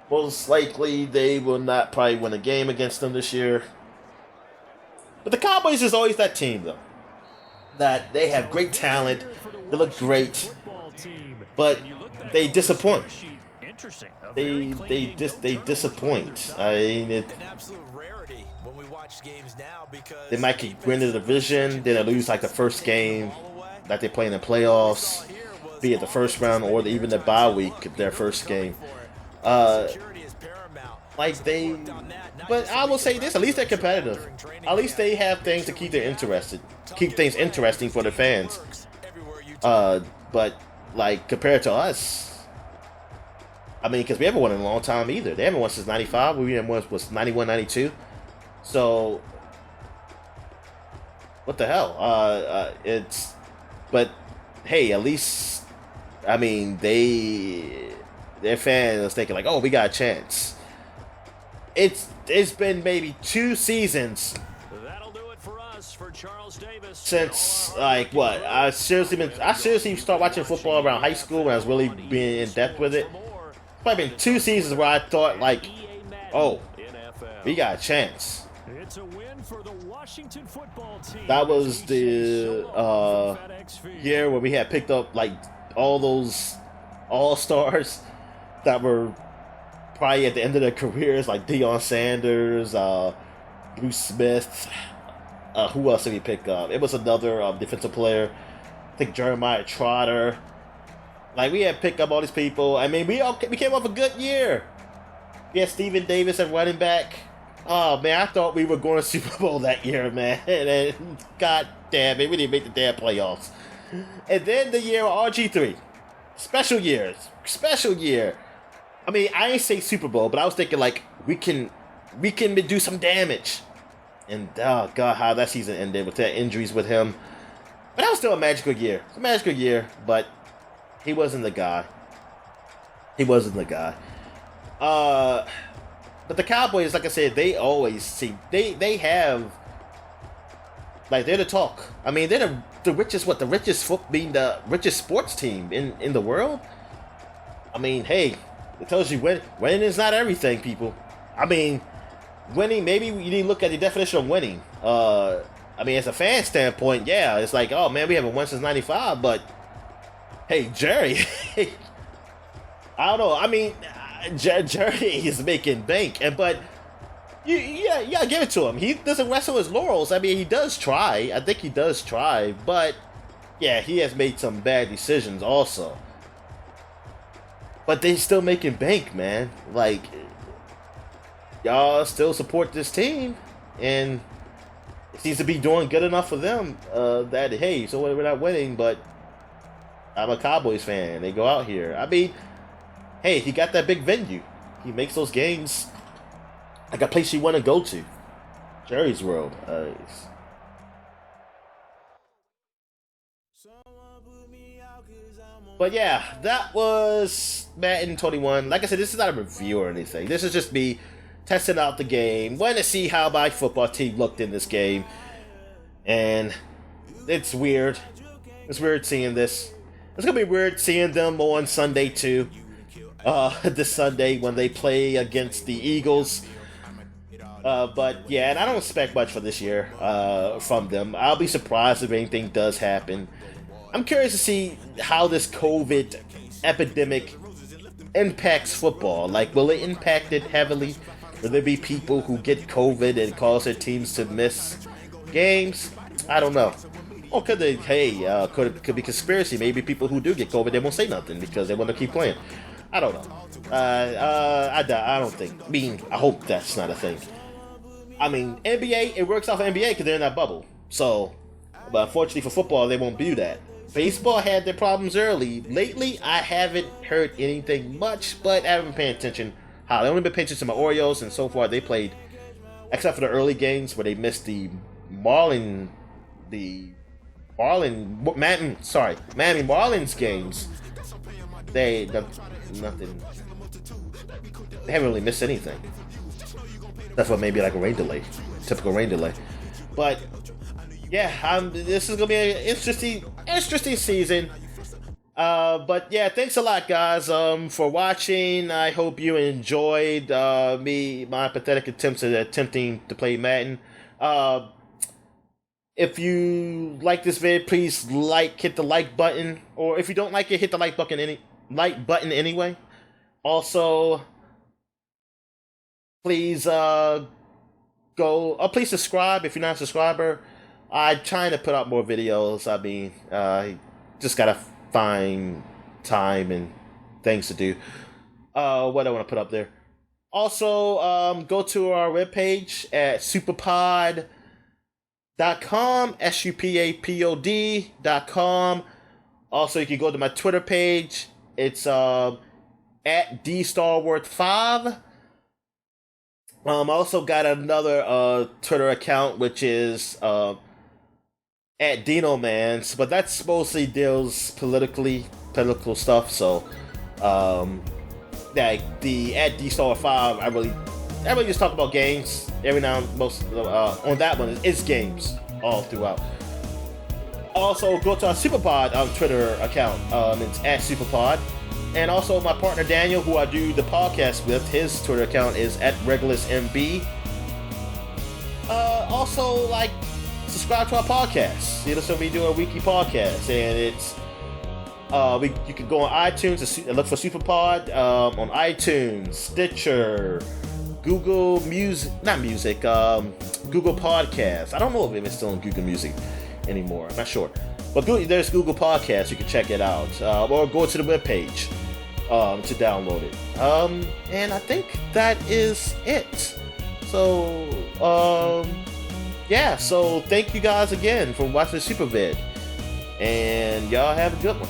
Speaker 1: Most likely, they will not probably win a game against them this year. But the Cowboys is always that team, though. That they have great talent. They look great. But they disappoint. They disappoint. I mean,
Speaker 3: An absolute rarity when we watch games now because
Speaker 1: they might win the division, then they lose like the first game that they play in the playoffs, be it the first round or even the bye week, their first game. But I will say this: at least they're competitive. At least they have things to keep things interesting for the fans. But like compared to us, I mean, because we haven't won in a long time either. They haven't won since '95. We haven't won was 91, 92. So what the hell? But hey, at least I mean their fans thinking like, oh, we got a chance. It's been maybe 2 seasons since like what I seriously started watching football around high school when I was really being in depth with it. It's probably been 2 seasons where I thought like, oh, we got a chance. That was the year where we had picked up like all those all-stars that were probably at the end of their careers, like Deion Sanders, Bruce Smith. Who else did we pick up? It was another defensive player. I think Jeremiah Trotter. Like, we had picked up all these people. I mean, we came off a good year. We had Steven Davis at running back. Oh, man, I thought we were going to Super Bowl that year, man. And God damn it, we didn't make the damn playoffs. And then the year of RG3. Special year. I mean, I ain't say Super Bowl, but I was thinking, like, we can do some damage. And, oh, God, how that season ended with the injuries with him. But that was still a magical year. It's a magical year, but he wasn't the guy. But the Cowboys, like I said, they always seem... They have... Like, they're the talk. I mean, they're the richest... What, the richest... Being the richest sports team in the world? I mean, hey... It tells you winning is not everything, people. I mean, winning, maybe you need to look at the definition of winning. I mean, as a fan standpoint, yeah, it's like, oh, man, we haven't won since 95, but, hey, Jerry, I don't know. I mean, Jerry is making bank, but you gotta give it to him. He doesn't wrestle his laurels. I mean, he does try. I think he does try, but, yeah, he has made some bad decisions also. But they still making bank, man. Like, y'all still support this team, and it seems to be doing good enough for them that, hey, so we're not winning, but I'm a Cowboys fan. They go out here. I mean, hey, he got that big venue. He makes those games like a place you want to go to. Jerry's World. But yeah, that was Madden 21. Like I said, this is not a review or anything. This is just me testing out the game. Wanting to see how my football team looked in this game. And it's weird. It's weird seeing this. It's going to be weird seeing them on Sunday too. This Sunday when they play against the Eagles. But yeah, and I don't expect much for this year from them. I'll be surprised if anything does happen. I'm curious to see how this COVID epidemic impacts football. Like, will it impact it heavily? Will there be people who get COVID and cause their teams to miss games? I don't know. Or could they, hey, could be conspiracy. Maybe people who do get COVID, they won't say nothing because they want to keep playing. I don't know. I don't think. I mean, I hope that's not a thing. I mean, NBA, it works out for NBA because they're in that bubble. So, but unfortunately for football, they won't do that. Baseball had their problems early. Lately, I haven't heard anything much, but I haven't been paying attention. I've only been paying attention to my Orioles, and so far they played, except for the early games where they missed the Miami Marlins games. They haven't really missed anything. That's what maybe like a rain delay, typical rain delay. But yeah, this is gonna be an interesting season. But yeah, thanks a lot, guys, for watching. I hope you enjoyed my pathetic attempts at attempting to play Madden. If you like this video, please hit the like button, or if you don't like it, hit the like button anyway. Also, please please subscribe if you're not a subscriber. I'm trying to put out more videos. I mean, just gotta find time and things to do. What I want to put up there. Also, go to our webpage at Supapod.com, SUPAPOD.com. Also, you can go to my Twitter page. It's at DStarWord5. I also got another Twitter account, which is at DinoMans, but that's mostly deals political stuff. So, the at DStar5, I really just talk about games every now and most. On that one, it's games all throughout. Also, go to our Supapod Twitter account. It's at Supapod. And also my partner Daniel, who I do the podcast with, his Twitter account is at RegulusMB. Also, subscribe to our podcast. So we do a weekly podcast, and it's you can go on iTunes and look for Supapod on iTunes, Stitcher, Google Google Podcasts. I don't know if it's still on Google Music anymore. I'm not sure. But there's Google Podcasts. You can check it out. Or go to the webpage to download it. And I think that is it. So, yeah. So thank you guys again for watching the Super Vid. And y'all have a good one.